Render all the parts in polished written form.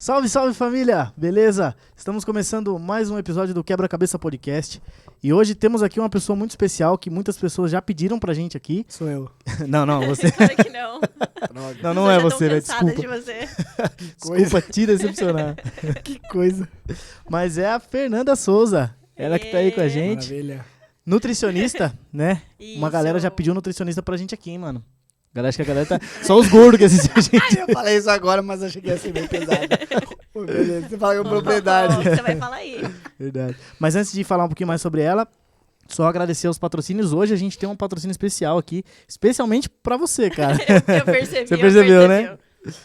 Salve, salve família! Beleza? Estamos começando mais um episódio do Quebra-Cabeça Podcast. E hoje temos aqui uma pessoa muito especial que muitas pessoas já pediram pra gente aqui. Sou eu. Não, você. Claro que não. Não é você, né? Desculpa. Desculpa. De você. Desculpa te decepcionar. Que coisa. Mas é a Fernanda Souza. Ela que tá aí com a gente. Maravilha. Nutricionista, né? Uma Isso. galera já pediu nutricionista pra gente aqui, hein, mano. Acho que a galera tá... Só os gordos que assistem a gente. Eu falei isso agora, mas achei que ia ser bem pesado. Pô, beleza, você fala com propriedade. Você vai falar aí. Verdade. Mas antes de falar um pouquinho mais sobre ela, só agradecer aos patrocínios. Hoje a gente tem um patrocínio especial aqui, especialmente pra você, cara. Eu percebi. Você percebeu, eu né?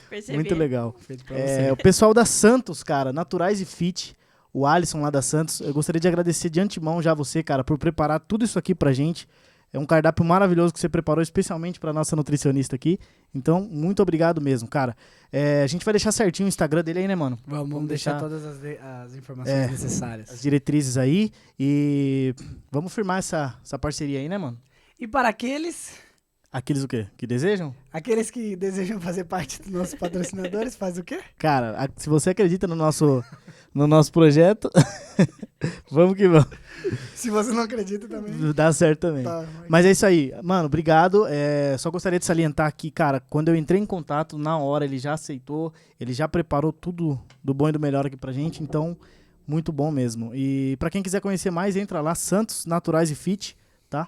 Percebi. Muito legal. Feito pra você. O pessoal da Santos, cara, Naturais e Fit, o Alisson lá da Santos, eu gostaria de agradecer de antemão já você, cara, por preparar tudo isso aqui pra gente. É um cardápio maravilhoso que você preparou especialmente pra nossa nutricionista aqui. Então, muito obrigado mesmo, cara. A gente vai deixar certinho o Instagram dele aí, né, mano? Vamos deixar todas as informações necessárias. As diretrizes aí. E vamos firmar essa parceria aí, né, mano? E para aqueles Aqueles o quê? Que desejam? que desejam fazer parte dos nossos patrocinadores, faz o quê? Cara, se você acredita no nosso projeto, vamos que vamos. Se você não acredita também. Dá certo também. Tá, Mas é isso aí. Mano, obrigado. Só gostaria de salientar aqui, cara, quando eu entrei em contato, na hora ele já aceitou, ele já preparou tudo do bom e do melhor aqui pra gente, então, muito bom mesmo. E pra quem quiser conhecer mais, entra lá, Santos Naturais e Fit, tá?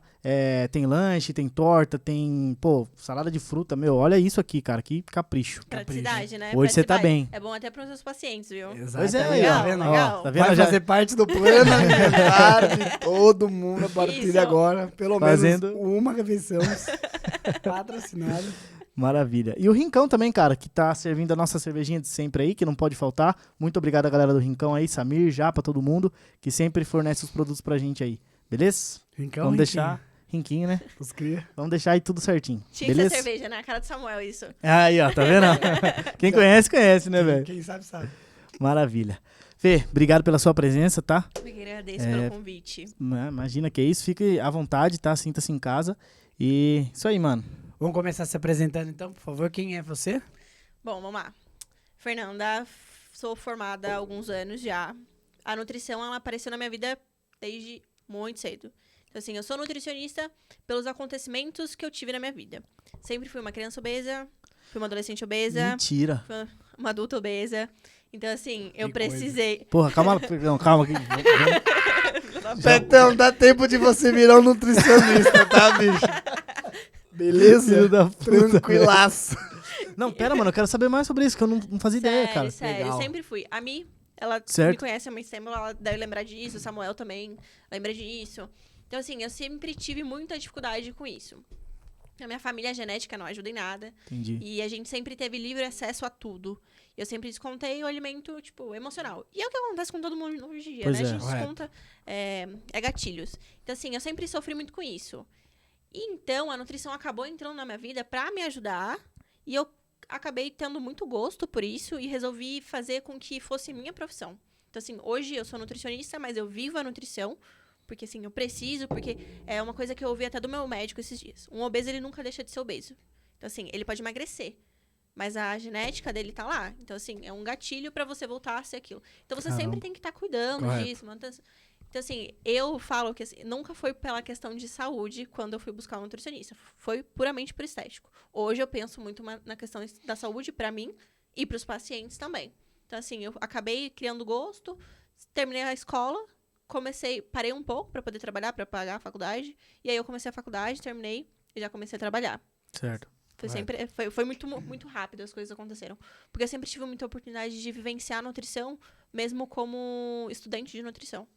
Tem lanche, tem torta, tem, salada de fruta, meu, olha isso aqui, cara, que capricho. Praticidade, né? Hoje você tá bem. É bom até pros seus pacientes, viu? Exato. Pois é, Tá aí, ó. vendo? Legal. Ó, tá vendo? Vai Já fazer parte do plano alimentar de todo mundo a partir Isso. de agora. Pelo Fazendo- menos uma refeição patrocinada. Maravilha. E o Rincão também, cara, que tá servindo a nossa cervejinha de sempre aí, que não pode faltar. Muito obrigado a galera do Rincão aí, Samir, Japa, todo mundo, que sempre fornece os produtos pra gente aí. Beleza? Rincão, Vamos deixar... Rinquinho, né? Os cria. Vamos deixar aí tudo certinho. Tinha que beleza? ser cerveja, né? A cara do Samuel, isso. Aí, ó, tá vendo? Quem conhece, conhece, né, velho? Quem sabe, sabe. Maravilha. Fê, obrigado pela sua presença, tá? Eu que agradeço pelo convite. Imagina que é isso. Fique à vontade, tá? Sinta-se em casa. E isso aí, mano. Vamos começar se apresentando então, por favor. Quem é você? Bom, vamos lá. Fernanda, sou formada há alguns anos já. A nutrição, ela apareceu na minha vida desde muito cedo. Então, assim, eu sou nutricionista pelos acontecimentos que eu tive na minha vida. Sempre fui uma criança obesa, fui uma adolescente obesa, Mentira. fui uma adulta obesa. Então, assim, eu Que precisei... Porra, calma. Não, calma. Betão, dá tempo de você virar um nutricionista, tá, bicho? Beleza? Filho da puta, Tranquilaço. Não, pera, mano. Eu quero saber mais sobre isso, que eu não fazia ideia, cara. Sério, Legal. sempre fui. A Mi, ela Certo. me conhece há muito tempo, ela deve lembrar disso. O Samuel também lembra disso. Então, assim, eu sempre tive muita dificuldade com isso. A minha família genética não ajuda em nada. Entendi. E a gente sempre teve livre acesso a tudo. Eu sempre descontei o alimento, tipo, emocional. E é o que acontece com todo mundo hoje em dia, Pois né? é. A gente Correto. desconta gatilhos. Então, assim, eu sempre sofri muito com isso. E então, a nutrição acabou entrando na minha vida pra me ajudar. E eu acabei tendo muito gosto por isso e resolvi fazer com que fosse minha profissão. Então, assim, hoje eu sou nutricionista, mas eu vivo a nutrição. Porque, assim, eu preciso, porque é uma coisa que eu ouvi até do meu médico esses dias. Um obeso, ele nunca deixa de ser obeso. Então, assim, ele pode emagrecer. Mas a genética dele tá lá. Então, assim, é um gatilho pra você voltar a ser aquilo. Então, você sempre tem que estar cuidando Correto. disso. Então, assim, eu falo que assim, nunca foi pela questão de saúde quando eu fui buscar um nutricionista. Foi puramente por estético. Hoje eu penso muito na questão da saúde pra mim e pros pacientes também. Então, assim, eu acabei criando gosto, terminei a escola, parei um pouco pra poder trabalhar, pra pagar a faculdade. E aí eu comecei a faculdade, terminei e já comecei a trabalhar. Certo. Foi muito, muito rápido as coisas aconteceram. Porque eu sempre tive muita oportunidade de vivenciar a nutrição, mesmo como estudante de nutrição.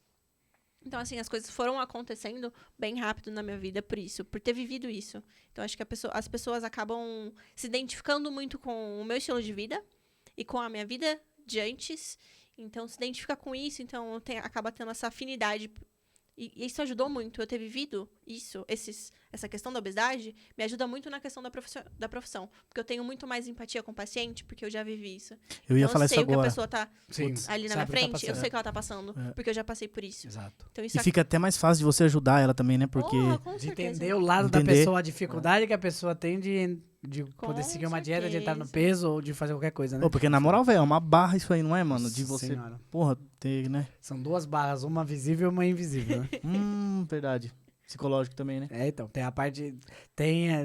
Então, assim, as coisas foram acontecendo bem rápido na minha vida por isso, por ter vivido isso. Então, acho que as pessoas acabam se identificando muito com o meu estilo de vida e com a minha vida de antes. Então, se identifica com isso, então acaba tendo essa afinidade. E isso ajudou muito. Eu ter vivido isso, essa questão da obesidade, me ajuda muito na questão da profissão. Porque eu tenho muito mais empatia com o paciente, porque eu já vivi isso. Eu ia Então, falar eu isso sei o que a agora. pessoa tá Sim. ali na Sabe o minha que tá frente, eu passando. sei o que ela tá passando, porque eu já passei por isso. Exato. Então, isso E fica até mais fácil de você ajudar ela também, né? Porque... Porra, com De certeza. entender o lado da Entender. pessoa, a dificuldade que a pessoa tem de de Com poder seguir uma dieta, de entrar no certeza. peso ou de fazer qualquer coisa, né? Pô, porque na moral, velho, é uma barra isso aí, não é, mano? De Nossa você, Senhora. porra, ter, né? São 2 barras, uma visível e uma invisível, né? Verdade. Psicológico também, né? Então, tem a parte...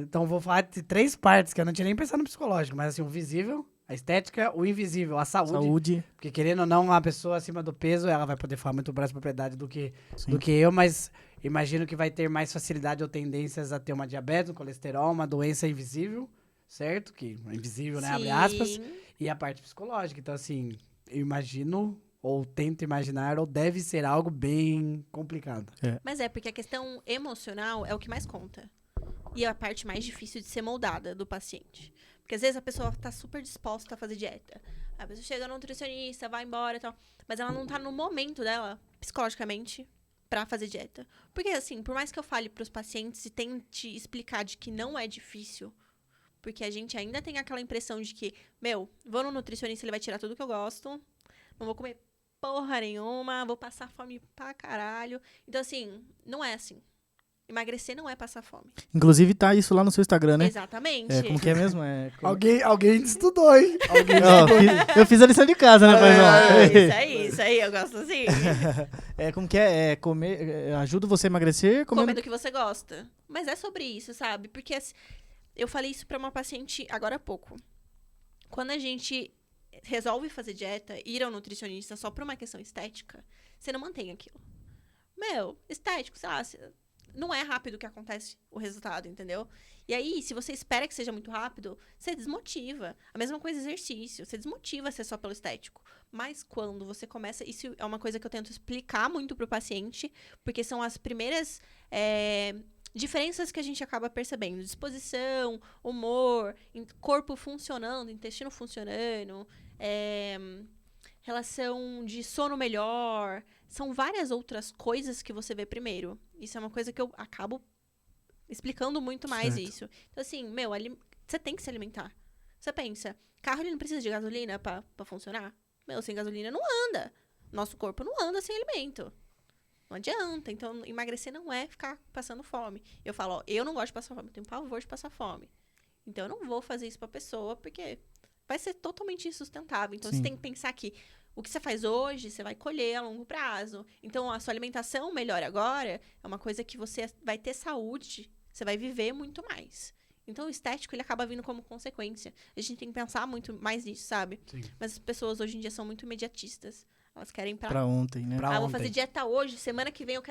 então, vou falar de 3 partes, que eu não tinha nem pensado no psicológico, mas assim, o visível, a estética, o invisível, a saúde. Saúde. Porque querendo ou não, uma pessoa acima do peso, ela vai poder falar muito mais propriedade do que Sim. eu, mas imagino que vai ter mais facilidade ou tendências a ter uma diabetes, um colesterol, uma doença invisível, certo? Que é invisível, né? Abre aspas. Sim. E a parte psicológica. Então, assim, eu imagino, ou tento imaginar, ou deve ser algo bem complicado. Mas é, porque a questão emocional é o que mais conta. E é a parte mais difícil de ser moldada do paciente. Porque às vezes a pessoa tá super disposta a fazer dieta. A pessoa chega no nutricionista, vai embora e tal. Mas ela não tá no momento dela, psicologicamente, pra fazer dieta. Porque assim, por mais que eu fale pros pacientes e tente explicar de que não é difícil, porque a gente ainda tem aquela impressão de que, vou no nutricionista, ele vai tirar tudo que eu gosto, não vou comer porra nenhuma, vou passar fome pra caralho. Então, assim, não é assim. Emagrecer não é passar fome. Inclusive tá isso lá no seu Instagram, né? Exatamente. Como que é mesmo? Alguém estudou, hein? Eu fiz a lição de casa, né, paizão? Isso aí, eu gosto assim. Como que é? Comer, ajuda você a emagrecer comendo... Comendo o que você gosta. Mas é sobre isso, sabe? Porque eu falei isso pra uma paciente agora há pouco. Quando a gente resolve fazer dieta, ir ao nutricionista só por uma questão estética, você não mantém aquilo. Estético, sei lá, não é rápido que acontece o resultado, entendeu? E aí, se você espera que seja muito rápido, você desmotiva. A mesma coisa exercício, você desmotiva ser só pelo estético. Mas quando você começa... Isso é uma coisa que eu tento explicar muito pro paciente, porque são as primeiras diferenças que a gente acaba percebendo. Disposição, humor, corpo funcionando, intestino funcionando, relação de sono melhor. São várias outras coisas que você vê primeiro. Isso é uma coisa que eu acabo explicando muito mais isso. Então, assim, você tem que se alimentar. Você pensa, carro ele não precisa de gasolina pra funcionar? Sem gasolina não anda. Nosso corpo não anda sem alimento. Não adianta. Então, emagrecer não é ficar passando fome. Eu falo, eu não gosto de passar fome. Eu tenho pavor de passar fome. Então, eu não vou fazer isso pra pessoa, porque vai ser totalmente insustentável. Então, você tem que pensar que o que você faz hoje, você vai colher a longo prazo. Então, a sua alimentação melhor agora é uma coisa que você vai ter saúde, você vai viver muito mais. Então, o estético, ele acaba vindo como consequência. A gente tem que pensar muito mais nisso, sabe? Sim. Mas as pessoas hoje em dia são muito imediatistas. Elas querem pra ontem, né? vou fazer dieta hoje, semana que vem eu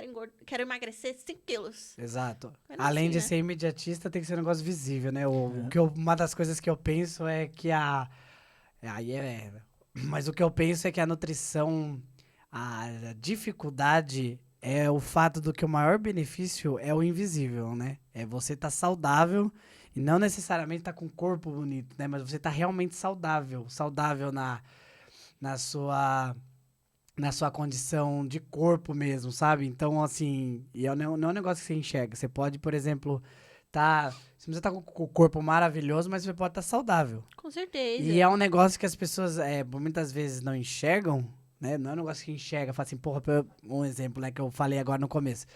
quero emagrecer 5 quilos. Exato. Mas Além assim, de né? ser imediatista, tem que ser um negócio visível, né? Uma das coisas que eu penso é que mas o que eu penso é que a nutrição, a dificuldade é o fato do que o maior benefício é o invisível, né? É você estar saudável e não necessariamente estar com o corpo bonito, né? Mas você estar realmente saudável na sua condição de corpo mesmo, sabe? Então, assim, não é um negócio que você enxerga. Você pode, por exemplo, você não precisa estar com o corpo maravilhoso, mas você pode estar saudável. Com certeza. E é um negócio que as pessoas muitas vezes não enxergam, né? Não é um negócio que enxerga. Fala assim, um exemplo, né, que eu falei agora no começo.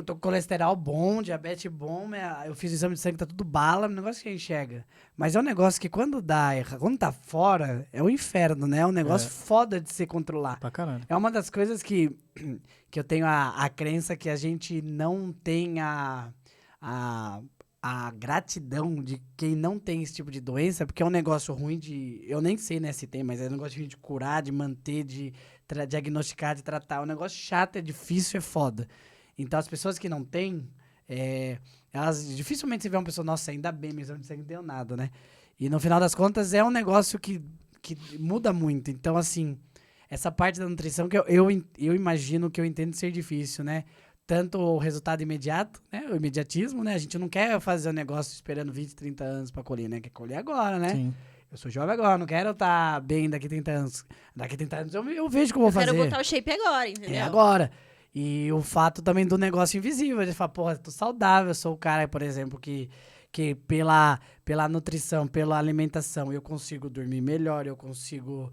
Tô com colesterol bom, diabetes bom, eu fiz o exame de sangue, tá tudo bala, é um negócio que enxerga. Mas é um negócio que quando tá fora, é um inferno, né? É um negócio foda de se controlar. Pra caralho. É uma das coisas que eu tenho a crença que a gente não tem a gratidão de quem não tem esse tipo de doença, porque é um negócio ruim eu nem sei, né, se tem, mas é um negócio ruim de curar, de manter, de diagnosticar, de tratar. É um negócio chato, é difícil, é foda. Então, as pessoas que não têm, elas dificilmente você vê uma pessoa, nossa, ainda bem, meu exame de sangue não deu nada, né? E no final das contas, é um negócio que muda muito. Então, assim, essa parte da nutrição que eu imagino que eu entendo ser difícil, né? Tanto o resultado imediato, né? O imediatismo, né? A gente não quer fazer um negócio esperando 20, 30 anos pra colher, né? Quer colher agora, né? Sim. Eu sou jovem agora, não quero estar bem daqui a 30 anos. Daqui a 30 anos eu vejo o que eu vou fazer. Quero botar o shape agora, entendeu? É agora. E o fato também do negócio invisível. A gente fala, porra, tô saudável. Eu sou o cara, por exemplo, que pela nutrição, pela alimentação, eu consigo dormir melhor, eu consigo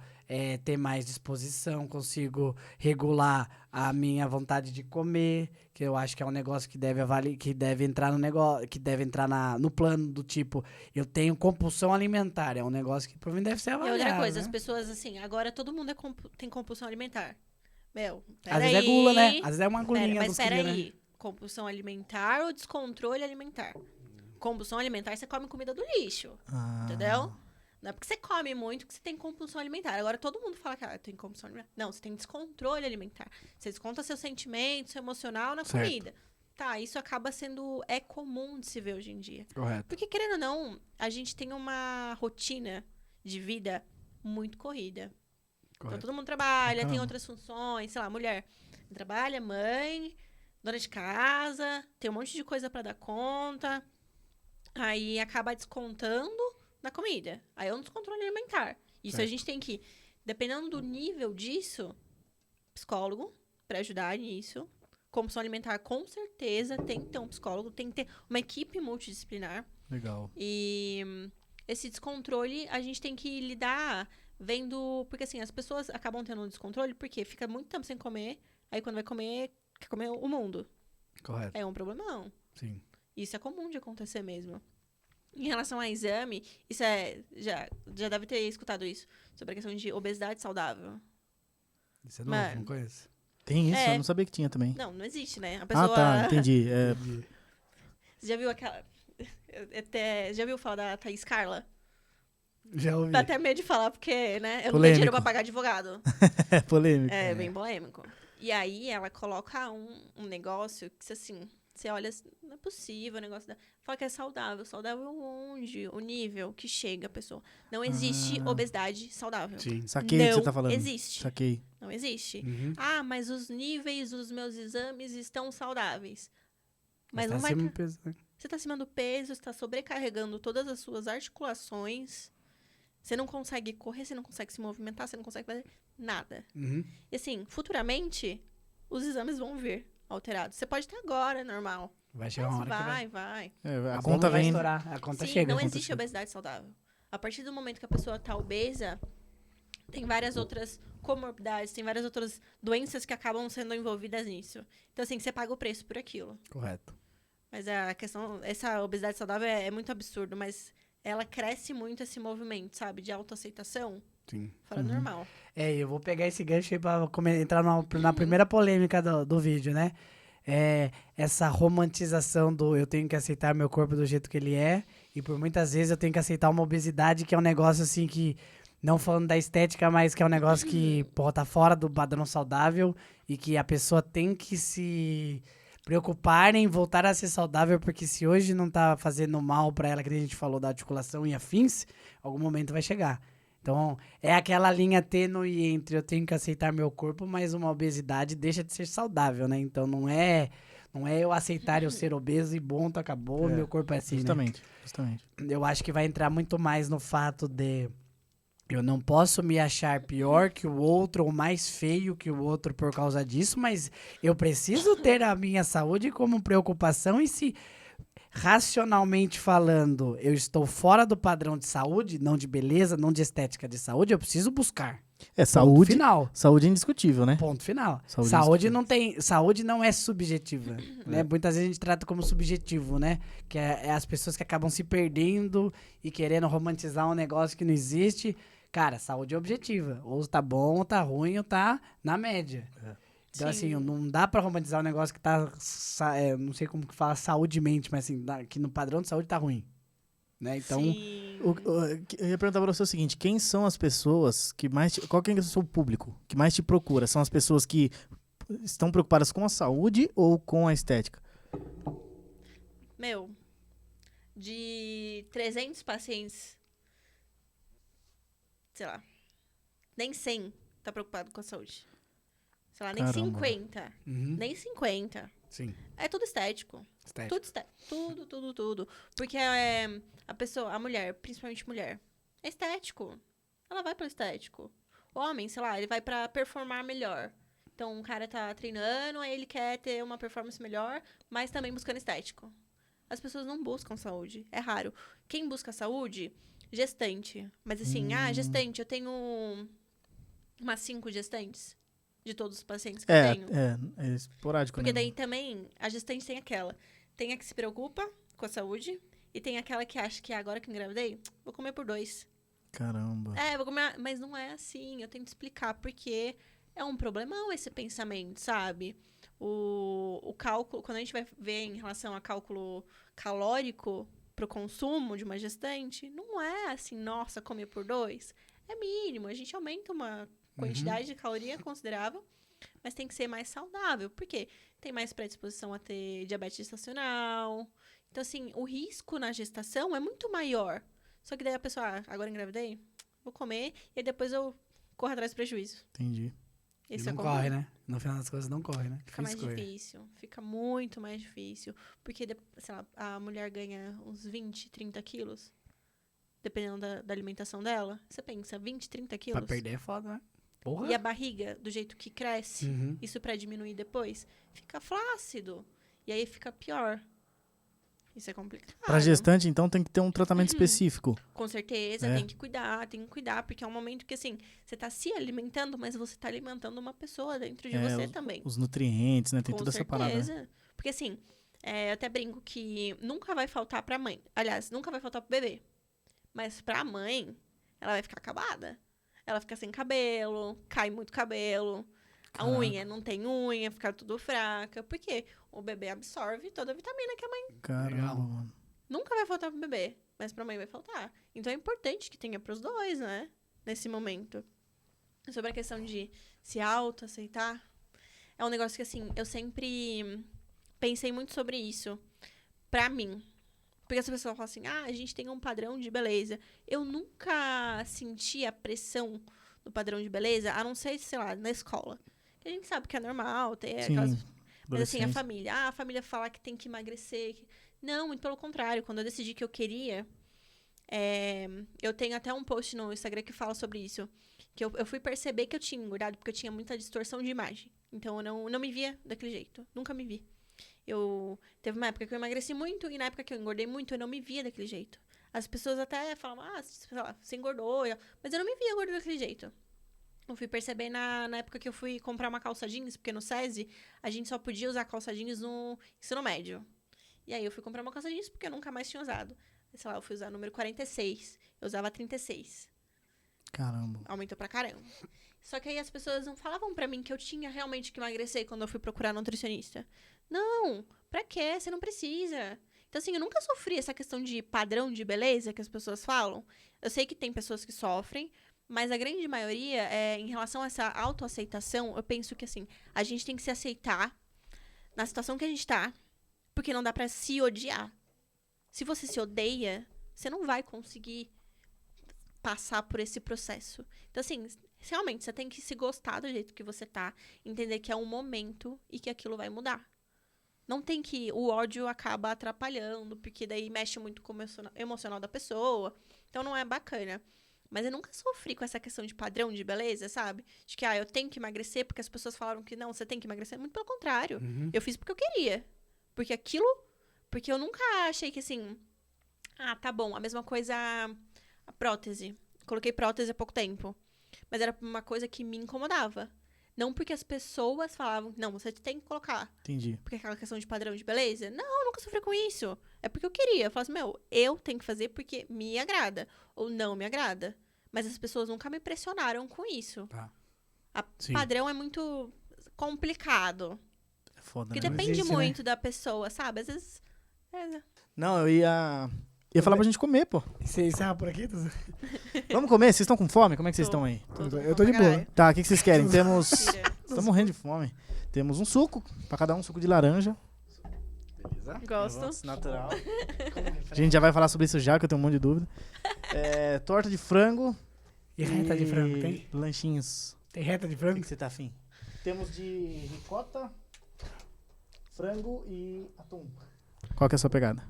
ter mais disposição, consigo regular a minha vontade de comer, que eu acho que é um negócio que deve entrar no negócio, que deve entrar no plano do tipo, eu tenho compulsão alimentar, é um negócio que provavelmente deve ser E avaliado, outra coisa, né? as pessoas, assim, agora todo mundo tem compulsão alimentar. Meu, Às vezes é gula, né? Às vezes é uma agonia Mas dos cria, né? peraí, compulsão alimentar ou descontrole alimentar? Compulsão alimentar, você come comida do lixo, entendeu? Não é porque você come muito que você tem compulsão alimentar. Agora, todo mundo fala que tem compulsão alimentar. Não, você tem descontrole alimentar. Você desconta seus sentimentos, seu emocional na Certo. comida. Tá, isso acaba sendo... É comum de se ver hoje em dia. Correto. Porque, querendo ou não, a gente tem uma rotina de vida muito corrida. Então, Correto. todo mundo trabalha, tem Caramba. outras funções. Sei lá, mulher trabalha, mãe, dona de casa, tem um monte de coisa pra dar conta. Aí, acaba descontando na comida. Aí é um descontrole alimentar. Isso Certo. a gente tem que, dependendo do nível disso, psicólogo, pra ajudar nisso. Compulsão alimentar, com certeza, tem que ter um psicólogo, tem que ter uma equipe multidisciplinar. Legal. E esse descontrole, a gente tem que lidar vendo... Porque, assim, as pessoas acabam tendo um descontrole porque fica muito tempo sem comer, aí quando vai comer, quer comer o mundo. Correto. É um problemão. Sim. Isso é comum de acontecer mesmo. Em relação ao exame, isso já deve ter escutado isso, sobre a questão de obesidade saudável. Isso é novo, Mano. não conheço. Tem isso? É. Eu não sabia que tinha também. Não, não existe, né? A pessoa... Ah, tá, entendi. Você já viu aquela... Já viu falar da Thaís Carla? Já ouvi. Dá até medo de falar, porque, né? Eu não tenho Polêmico. dinheiro pra pagar advogado. É polêmico. É bem polêmico. E aí, ela coloca um negócio que, assim, você olha, não é possível o negócio da... Fala que é saudável. Saudável onde? O nível que chega a pessoa. Não existe obesidade saudável. Sim. Saquei o que Não você tá falando. existe. Saquei. Não existe. Uhum. Ah, mas os níveis dos meus exames estão saudáveis. Mas tá não vai... acima do peso, né? Você tá acima do peso, está sobrecarregando todas as suas articulações. Você não consegue correr, você não consegue se movimentar, você não consegue fazer nada. Uhum. E assim, futuramente, os exames vão vir alterados. Você pode ter agora, normal. Vai chegar uma Mas hora que vai... vai. É, a A conta bomba vai vem. estourar. A conta Sim, chega. não a conta existe chega. obesidade saudável. A partir do momento que a pessoa tá obesa, tem várias outras comorbidades, tem várias outras doenças que acabam sendo envolvidas nisso. Então, assim, você paga o preço por aquilo. Correto. Mas a questão, essa obesidade saudável é muito absurdo, mas ela cresce muito esse movimento, sabe? De autoaceitação, Sim. fora do normal. Eu vou pegar esse gancho aí pra entrar na primeira polêmica do vídeo, né? Essa romantização do eu tenho que aceitar meu corpo do jeito que ele é, e por muitas vezes eu tenho que aceitar uma obesidade que é um negócio assim que, não falando da estética, mas que é um negócio que, porra, tá fora do padrão saudável e que a pessoa tem que se preocupar em voltar a ser saudável, porque se hoje não tá fazendo mal pra ela, que a gente falou da articulação e afins, algum momento vai chegar. Então, é aquela linha tênue entre eu tenho que aceitar meu corpo, mas uma obesidade deixa de ser saudável, né? Então, não é eu aceitar eu ser obeso e ponto, acabou, meu corpo é assim, Justamente. né? Eu acho que vai entrar muito mais no fato de eu não posso me achar pior que o outro ou mais feio que o outro por causa disso, mas eu preciso ter a minha saúde como preocupação e se racionalmente falando eu estou fora do padrão de saúde, não de beleza, não de estética de saúde, eu preciso buscar. É Ponto saúde. final. Saúde indiscutível, né? Ponto final. Saúde Saúde não é subjetiva, né? Muitas vezes a gente trata como subjetivo, né? Que é as pessoas que acabam se perdendo e querendo romantizar um negócio que não existe. Cara, saúde é objetiva. Ou tá bom, ou tá ruim, ou tá na média. Então, Sim. assim, não dá pra romantizar um negócio que tá, não sei como que fala, saúde-mente, mas assim, que no padrão de saúde tá ruim. Né? Então, Sim. Eu ia perguntar pra você o seguinte: quem são as pessoas que mais. Qual que é o seu público que mais te procura? São as pessoas que estão preocupadas com a saúde ou com a estética? Meu, de 300 pacientes, sei lá, nem 100 tá preocupado com a saúde. Sei lá, nem Caramba. 50. uhum, Nem 50. sim, É tudo estético. estética. Tudo estético. Tudo. Porque a pessoa, a mulher, principalmente mulher, é estético. Ela vai pro estético. O homem, sei lá, ele vai pra performar melhor. Então, o cara tá treinando, aí ele quer ter uma performance melhor, mas também buscando estético. As pessoas não buscam saúde. É raro. Quem busca saúde? Gestante. Mas assim, gestante, eu tenho umas 5 gestantes de todos os pacientes que eu tenho. É esporádico, Porque né? daí também a gestante tem aquela. Tem a que se preocupa com a saúde e tem aquela que acha que agora que eu engravidei, vou comer por 2. Caramba. Vou comer, mas não é assim. Eu tento explicar porque é um problemão esse pensamento, sabe? O cálculo, quando a gente vai ver em relação a cálculo calórico pro consumo de uma gestante, não é assim, nossa, comer por 2. É mínimo. A gente aumenta uma quantidade de caloria considerável, mas tem que ser mais saudável. Por quê? Tem mais predisposição a ter diabetes gestacional. Então, assim, o risco na gestação é muito maior. Só que daí a pessoa, agora engravidei, vou comer, e aí depois eu corro atrás do prejuízo. Entendi. Esse E é não o corre, comum. né? No final das coisas, não corre, né? Fica mais correr. difícil. Fica muito mais difícil. Porque, sei lá, a mulher ganha uns 20, 30 quilos. Dependendo da alimentação dela. Você pensa, 20, 30 quilos. Pra perder é foda, né? Porra. E a barriga, do jeito que cresce, Uhum. isso pra diminuir depois, fica flácido. E aí fica pior. Isso é complicado. Pra gestante, então, tem que ter um tratamento específico. Com certeza, É. tem que cuidar, porque é um momento que, assim, você tá se alimentando, mas você tá alimentando uma pessoa dentro de você também. Os nutrientes, né? Tem Com toda essa parada. Né? Porque, assim, eu até brinco que nunca vai faltar pra mãe. Aliás, nunca vai faltar pro bebê. Mas pra mãe, ela vai ficar acabada. Ela fica sem cabelo, cai muito cabelo. A Caraca. unha não tem unha, fica tudo fraca. Porque o bebê absorve toda a vitamina que a mãe Caramba, Legal. mano. nunca vai faltar pro bebê, mas pra mãe vai faltar. Então é importante que tenha pros dois, né? Nesse momento. Sobre a questão de se autoaceitar, é um negócio que, assim, eu sempre pensei muito sobre isso. Pra mim. Porque as pessoas falam assim, a gente tem um padrão de beleza. Eu nunca senti a pressão do padrão de beleza, a não ser, sei lá, na escola. Que a gente sabe que é normal ter aquelas. Sim. Mas assim, Adolescência. a família fala que tem que emagrecer. Não, muito pelo contrário. Quando eu decidi que eu queria, eu tenho até um post no Instagram que fala sobre isso. Que eu fui perceber que eu tinha engordado porque eu tinha muita distorção de imagem. Então eu não me via daquele jeito. Nunca me vi. Teve uma época que eu emagreci muito e na época que eu engordei muito, eu não me via daquele jeito. As pessoas até falavam, sei lá, você engordou. Mas eu não me via gorda daquele jeito. Eu fui perceber na época que eu fui comprar uma calça jeans, porque no SESI a gente só podia usar calça jeans no ensino médio. E aí eu fui comprar uma calça jeans porque eu nunca mais tinha usado. Sei lá, eu fui usar o número 46. Eu usava 36. Caramba. Aumentou pra caramba. Só que aí as pessoas não falavam pra mim que eu tinha realmente que emagrecer quando eu fui procurar nutricionista. Não, pra quê? Você não precisa. Então, assim, eu nunca sofri essa questão de padrão de beleza que as pessoas falam. Eu sei que tem pessoas que sofrem, mas a grande maioria, em relação a essa autoaceitação, eu penso que, assim, a gente tem que se aceitar na situação que a gente tá, porque não dá pra se odiar. Se você se odeia, você não vai conseguir passar por esse processo. Então, assim, realmente, você tem que se gostar do jeito que você tá, entender que é um momento e que aquilo vai mudar. Não tem que... O ódio acaba atrapalhando, porque daí mexe muito com o emocional da pessoa. Então, não é bacana. Mas eu nunca sofri com essa questão de padrão de beleza, sabe? De que, eu tenho que emagrecer porque as pessoas falaram que não, você tem que emagrecer. Muito pelo contrário. Uhum. Eu fiz porque eu queria. Porque Porque eu nunca achei que, assim... tá bom. A mesma coisa... A prótese. Coloquei prótese há pouco tempo. Mas era uma coisa que me incomodava. Não porque as pessoas falavam, não, você tem que colocar. Entendi. Porque aquela questão de padrão de beleza. Não, eu nunca sofri com isso. É porque eu queria. Eu falava assim, eu tenho que fazer porque me agrada. Ou não me agrada. Mas as pessoas nunca me pressionaram com isso. Tá. Sim. Padrão é muito complicado. É foda, Porque né? Não depende existe, né? muito da pessoa, sabe? Às vezes... Não, eu ia falar pra gente comer, pô. Você encerra por aqui? Tudo? Vamos comer? Vocês estão com fome? Como é que vocês Tô. estão aí? Eu tô de boa. Tá, o que vocês querem? Temos... Mentira. Tô morrendo de fome. Temos um suco, pra cada um suco de laranja. Beleza? Gosto. Natural. A gente já vai falar sobre isso já, que eu tenho um monte de dúvida. Torta de frango. E reta de frango, tem? Lanchinhos. Tem reta de O frango? que você tá afim? Temos de ricota, frango e atum. Qual que é a sua pegada?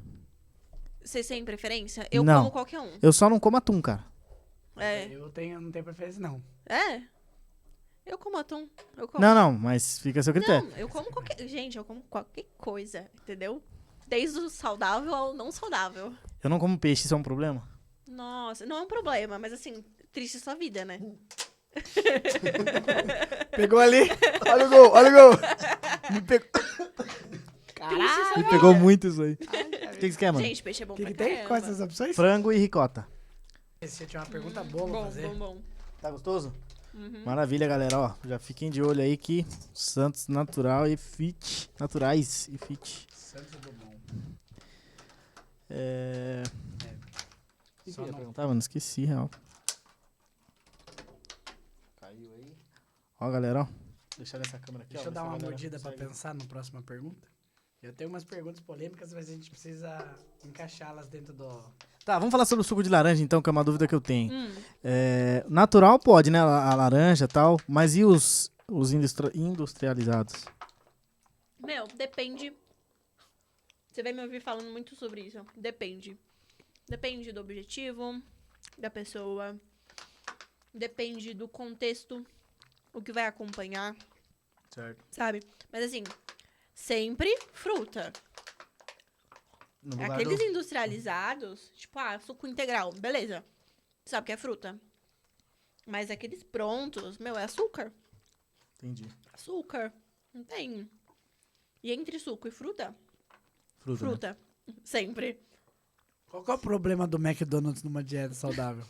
Vocês têm preferência? Eu Não. como qualquer um. Eu só não como atum, cara. Eu não tenho preferência, não. Eu como atum. Eu como. Não, mas fica a seu critério. Não, eu como qualquer... Gente, eu como qualquer coisa, entendeu? Desde o saudável ao não saudável. Eu não como peixe, isso é um problema? Nossa, não é um problema, mas assim, triste a sua vida, né? Pegou ali. Olha o gol, olha o gol. Me pegou muito isso aí. O que você quer, mano? Gente, peixe é bom O que, pra que tem? caramba. Quais são as opções? Frango e ricota. Esse tinha uma pergunta boa pra Bom, fazer. bom. Tá gostoso? Uhum. Maravilha, galera. Ó, já fiquem de olho aí que Santos natural e fit. Naturais e fit. Santos do bom. O que Só eu ia não- perguntar, mano? Esqueci, real. Caiu aí. Ó, galera, ó. Deixar essa câmera aqui, Deixa ó. eu dar ver se a uma galera mordida pra consegue. pensar na próxima pergunta. Eu tenho umas perguntas polêmicas, mas a gente precisa encaixá-las dentro do... Tá, vamos falar sobre o suco de laranja, então, que é uma dúvida que eu tenho. Hum. Natural pode, né? A laranja e tal. Mas e os industrializados? Meu, depende. Você vai me ouvir falando muito sobre isso. Depende. Depende do objetivo, da pessoa. Depende do contexto, o que vai acompanhar, Certo. sabe? Mas assim, sempre fruta. No lugar Aqueles do... industrializados, tipo, suco integral, beleza. Sabe que é fruta. Mas aqueles prontos, meu, é açúcar. Entendi. Açúcar. Não tem. E entre suco e fruta? Fruta. Né? Fruta. Sempre. Qual que é o problema do McDonald's numa dieta saudável?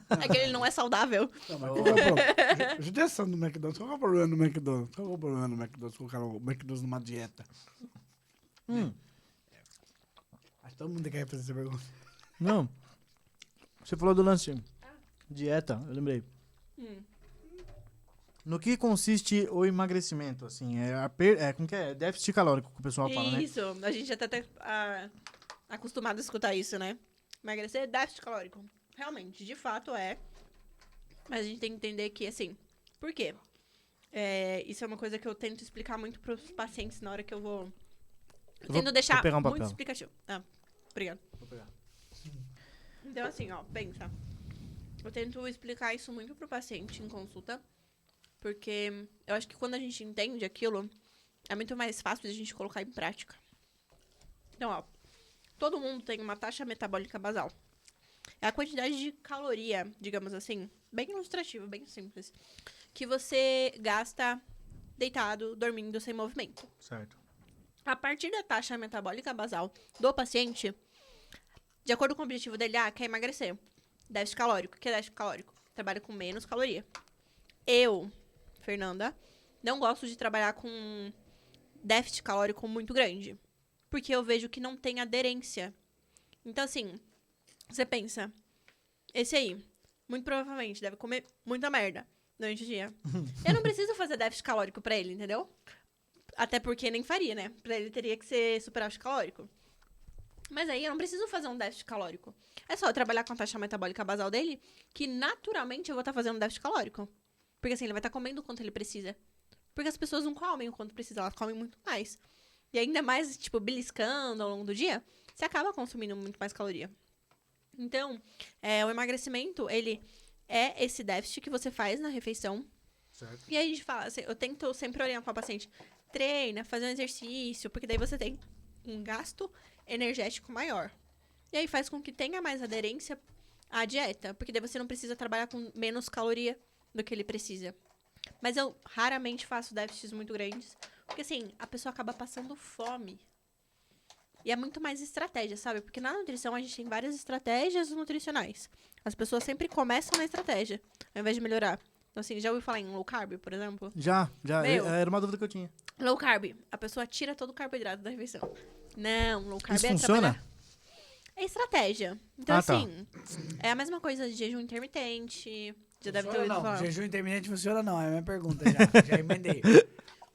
É que ele não é saudável. Não, mas qual que é o problema? Judiação do McDonald's. Qual que é o problema do McDonald's? Qual que é o problema do McDonald's colocar o McDonald's numa dieta? Acho que todo mundo quer fazer essa pergunta. Não. Você falou do lance. Dieta, eu lembrei. No que consiste o emagrecimento, assim? Como que é? Déficit calórico que o pessoal fala, né? Isso. A gente já tá até acostumado a escutar isso, né? Emagrecer é déficit calórico. Realmente, de fato é. Mas a gente tem que entender que, assim, por quê? Isso é uma coisa que eu tento explicar muito pros pacientes na hora que eu vou... Eu tento deixar pegar um muito papel. explicativo. Obrigada. Vou pegar. Então, assim, ó, pensa. Eu tento explicar isso muito pro paciente em consulta, porque eu acho que quando a gente entende aquilo, é muito mais fácil de a gente colocar em prática. Então, ó, todo mundo tem uma taxa metabólica basal. É a quantidade de caloria, digamos assim, bem ilustrativo, bem simples, que você gasta deitado, dormindo, sem movimento. Certo. A partir da taxa metabólica basal do paciente, de acordo com o objetivo dele, quer emagrecer. Déficit calórico. O que é déficit calórico? Trabalha com menos caloria. Eu, Fernanda, não gosto de trabalhar com déficit calórico muito grande. Porque eu vejo que não tem aderência. Então, assim, você pensa, esse aí, muito provavelmente, deve comer muita merda durante o dia. Eu não preciso fazer déficit calórico pra ele, entendeu? Até porque nem faria, né? Pra ele teria que ser superávit calórico. Mas aí eu não preciso fazer um déficit calórico. É só eu trabalhar com a taxa metabólica basal dele, que naturalmente eu vou estar fazendo um déficit calórico. Porque assim, ele vai estar comendo o quanto ele precisa. Porque as pessoas não comem o quanto precisa, elas comem muito mais. E ainda mais, tipo, beliscando ao longo do dia, você acaba consumindo muito mais caloria. Então, o emagrecimento, ele é esse déficit que você faz na refeição. Certo. E aí a gente fala, assim, eu tento sempre orientar o paciente, treina, faz um exercício, porque daí você tem um gasto energético maior. E aí faz com que tenha mais aderência à dieta, porque daí você não precisa trabalhar com menos caloria do que ele precisa. Mas eu raramente faço déficits muito grandes, porque assim, a pessoa acaba passando fome. E é muito mais estratégia, sabe? Porque na nutrição a gente tem várias estratégias nutricionais. As pessoas sempre começam na estratégia, ao invés de melhorar. Então assim, já ouviu falar em low carb, por exemplo? Já. Meu. Era uma dúvida que eu tinha. Low carb, a pessoa tira todo o carboidrato da refeição. Não, low carb Isso é funciona? trabalhar... É estratégia. Então, Ah, tá. assim, é a mesma coisa de jejum intermitente. Já deve ter ouvido não. falar. Jejum intermitente funciona não, é a minha pergunta já emendei.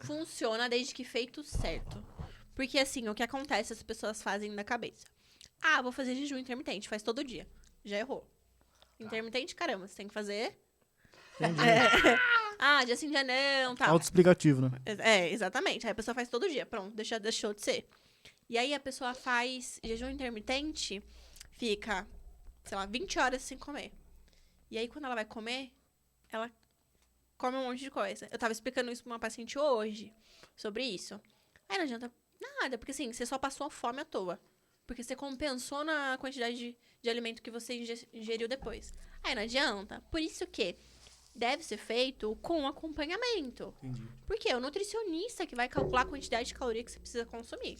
Funciona desde que feito certo. Porque, assim, o que acontece, as pessoas fazem na cabeça. Vou fazer jejum intermitente, faz todo dia. Já errou. Intermitente, caramba, você tem que fazer... dia sim, dia não, tá. Autoexplicativo, né? Exatamente. Aí a pessoa faz todo dia. Pronto, deixou de ser. E aí a pessoa faz jejum intermitente, fica, sei lá, 20 horas sem comer. E aí quando ela vai comer, ela come um monte de coisa. Eu tava explicando isso pra uma paciente hoje, sobre isso. Aí não adianta nada, porque assim, você só passou fome à toa. Porque você compensou na quantidade de alimento que você ingeriu depois. Aí não adianta. Por isso que deve ser feito com acompanhamento. Entendi. Porque é o nutricionista que vai calcular a quantidade de caloria que você precisa consumir.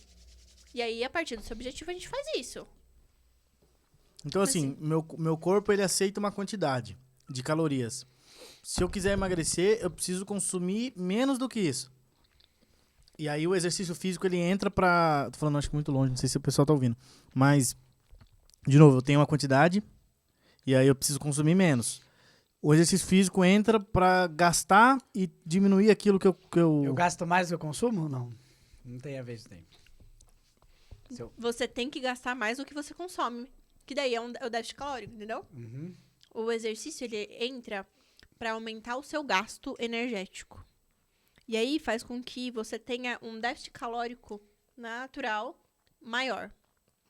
E aí, a partir do seu objetivo, a gente faz isso. Então, assim, meu corpo, ele aceita uma quantidade de calorias. Se eu quiser emagrecer, eu preciso consumir menos do que isso. E aí, o exercício físico, ele entra pra... Tô falando, acho que muito longe, não sei se o pessoal tá ouvindo. Mas, de novo, eu tenho uma quantidade e aí eu preciso consumir menos. O exercício físico entra pra gastar e diminuir aquilo que eu... Eu gasto mais do que eu consumo? Não. Não tem a ver isso daí. Você tem que gastar mais do que você consome. Que daí é o déficit calórico, entendeu? Uhum. O exercício, ele entra para aumentar o seu gasto energético. E aí faz com que você tenha um déficit calórico natural maior.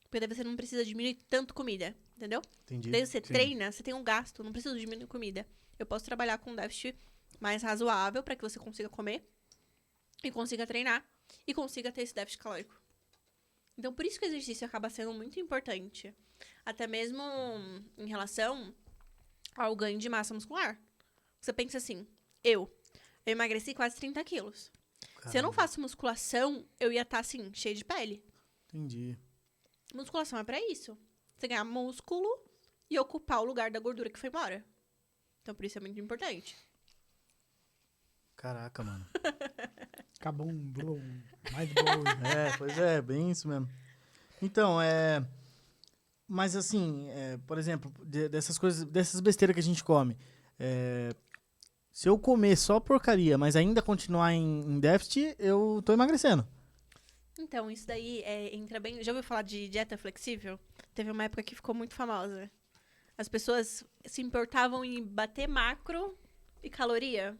Porque daí você não precisa diminuir tanto comida, entendeu? Entendi. Daí você treina, você tem um gasto, não precisa diminuir comida. Eu posso trabalhar com um déficit mais razoável para que você consiga comer e consiga treinar e consiga ter esse déficit calórico. Então, por isso que o exercício acaba sendo muito importante. Até mesmo em relação ao ganho de massa muscular. Você pensa assim, eu emagreci quase 30 quilos. Caramba. Se eu não faço musculação, eu ia estar, assim, cheio de pele. Entendi. Musculação é pra isso. Você ganhar músculo e ocupar o lugar da gordura que foi embora. Então, por isso é muito importante. Caraca, mano. Acabou um blow. Mais blow. Pois é, bem isso mesmo. Então, mas assim, por exemplo, dessas coisas, dessas besteiras que a gente come, se eu comer só porcaria, mas ainda continuar em déficit, eu tô emagrecendo. Então, isso daí entra bem... Já ouviu falar de dieta flexível? Teve uma época que ficou muito famosa. As pessoas se importavam em bater macro e caloria.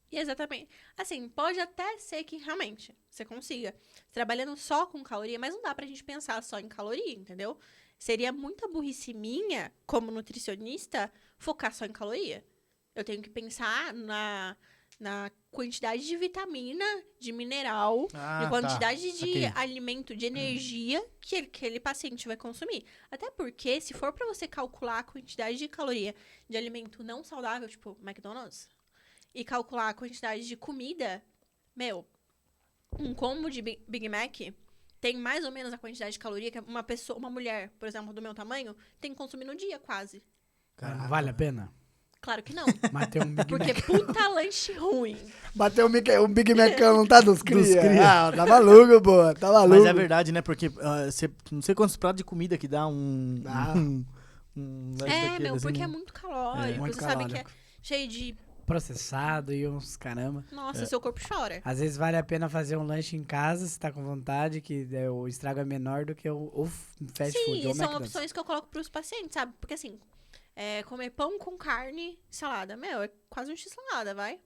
E exatamente. Assim, pode até ser que realmente você consiga. Trabalhando só com caloria, mas não dá pra gente pensar só em caloria, entendeu? Seria muita burrice minha, como nutricionista, focar só em caloria. Eu tenho que pensar na quantidade de vitamina, de mineral, de quantidade de Saquei. alimento, de energia que aquele paciente vai consumir. Até porque, se for pra você calcular a quantidade de caloria de alimento não saudável, tipo McDonald's, e calcular a quantidade de comida, um combo de Big Mac tem mais ou menos a quantidade de caloria que uma mulher, por exemplo, do meu tamanho, tem que consumir no dia, quase. Caraca. Vale a pena? Claro que não. Bater um Big Porque Mac. puta lanche ruim. Bateu um Big Macão, não tá dos cria? Dos cria. Ah, tá maluco, pô. Tá maluco. Mas é verdade, né? Porque não sei quantos pratos de comida que dá um lanche daquele, assim, porque né? é muito calórico. muito você sabe que é calórico. cheio de... Processado e uns caramba. Nossa, seu corpo chora. Às vezes vale a pena fazer um lanche em casa, se tá com vontade, que o estrago é menor do que o fast food. Sim, ou e são McDonald's. opções que eu coloco pros pacientes, sabe? Porque assim, comer pão com carne, salada. É quase um x-salada, vai.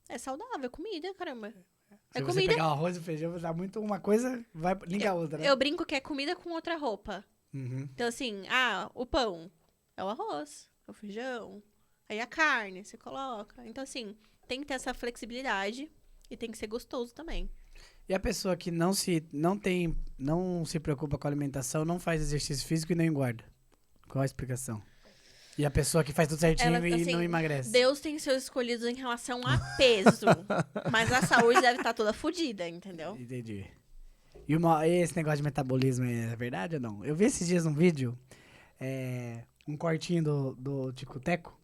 É saudável, é comida, caramba. Se É você comida. pegar o arroz e o feijão, dá muito uma coisa, vai liga a outra, né? Eu brinco que é comida com outra roupa. Uhum. Então, assim, o pão é o arroz, é o feijão. Aí a carne, você coloca. Então, assim, tem que ter essa flexibilidade e tem que ser gostoso também. E a pessoa que não se preocupa com a alimentação, não faz exercício físico e não engorda? Qual a explicação? E a pessoa que faz tudo certinho Ela, e assim, não emagrece? Deus tem seus escolhidos em relação a peso. Mas a saúde deve estar toda fodida, entendeu? Entendi. E esse negócio de metabolismo é verdade ou não? Eu vi esses dias um vídeo, um cortinho do Tico Teco,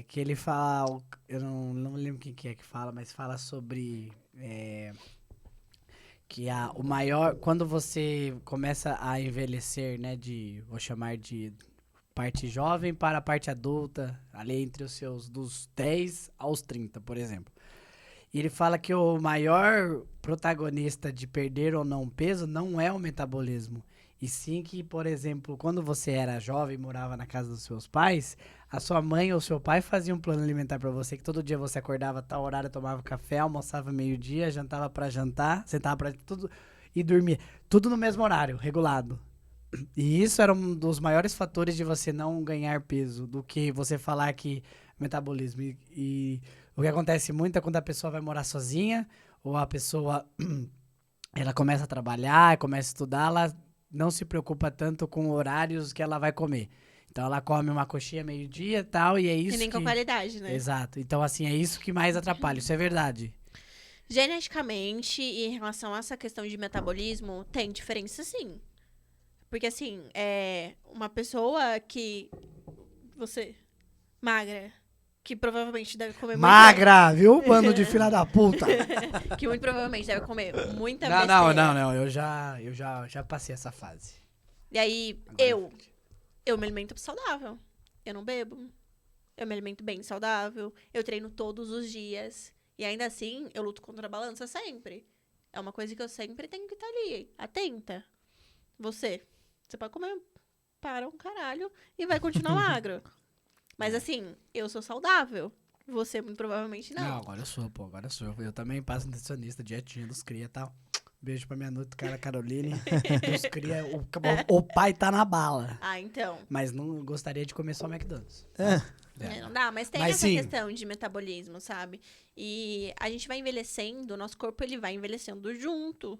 que ele fala, eu não lembro quem que é que fala, mas fala sobre que o maior, quando você começa a envelhecer, né, vou chamar de parte jovem para a parte adulta, ali entre os seus, dos 10 aos 30, por exemplo. E ele fala que o maior protagonista de perder ou não peso não é o metabolismo. E sim que, por exemplo, quando você era jovem e morava na casa dos seus pais, a sua mãe ou seu pai fazia um plano alimentar pra você, que todo dia você acordava a tal horário, tomava café, almoçava meio-dia, jantava pra jantar, sentava pra tudo e dormia. Tudo no mesmo horário, regulado. E isso era um dos maiores fatores de você não ganhar peso, do que você falar que metabolismo. E o que acontece muito é quando a pessoa vai morar sozinha, ou a pessoa ela começa a trabalhar, começa a estudar, ela não se preocupa tanto com horários que ela vai comer. Então ela come uma coxinha meio-dia e tal, e é isso E nem com que... qualidade, né? Exato. Então, assim, é isso que mais atrapalha. Isso é verdade. Geneticamente, e em relação a essa questão de metabolismo, tem diferença sim. Porque, assim, uma pessoa que você, magra, que provavelmente deve comer Magra, viu? Bando de filha da puta. que muito provavelmente deve comer muita Não, besteira. não. Eu já passei essa fase. E aí, Agora eu me alimento saudável. Eu não bebo. Eu me alimento bem saudável. Eu treino todos os dias. E ainda assim, eu luto contra a balança sempre. É uma coisa que eu sempre tenho que estar ali, atenta. Você pode comer para um caralho e vai continuar magro. Mas assim, eu sou saudável. Você, muito provavelmente, não. Não, agora eu sou, pô. Agora eu sou. Eu também passo nutricionista, dietinha dos cria e tal. Beijo pra minha nutra, cara Caroline. Dos cria, o pai tá na bala. Ah, então. Mas não gostaria de comer só McDonald's. Não dá, mas tem Mas essa sim. questão de metabolismo, sabe? E a gente vai envelhecendo, o nosso corpo ele vai envelhecendo junto.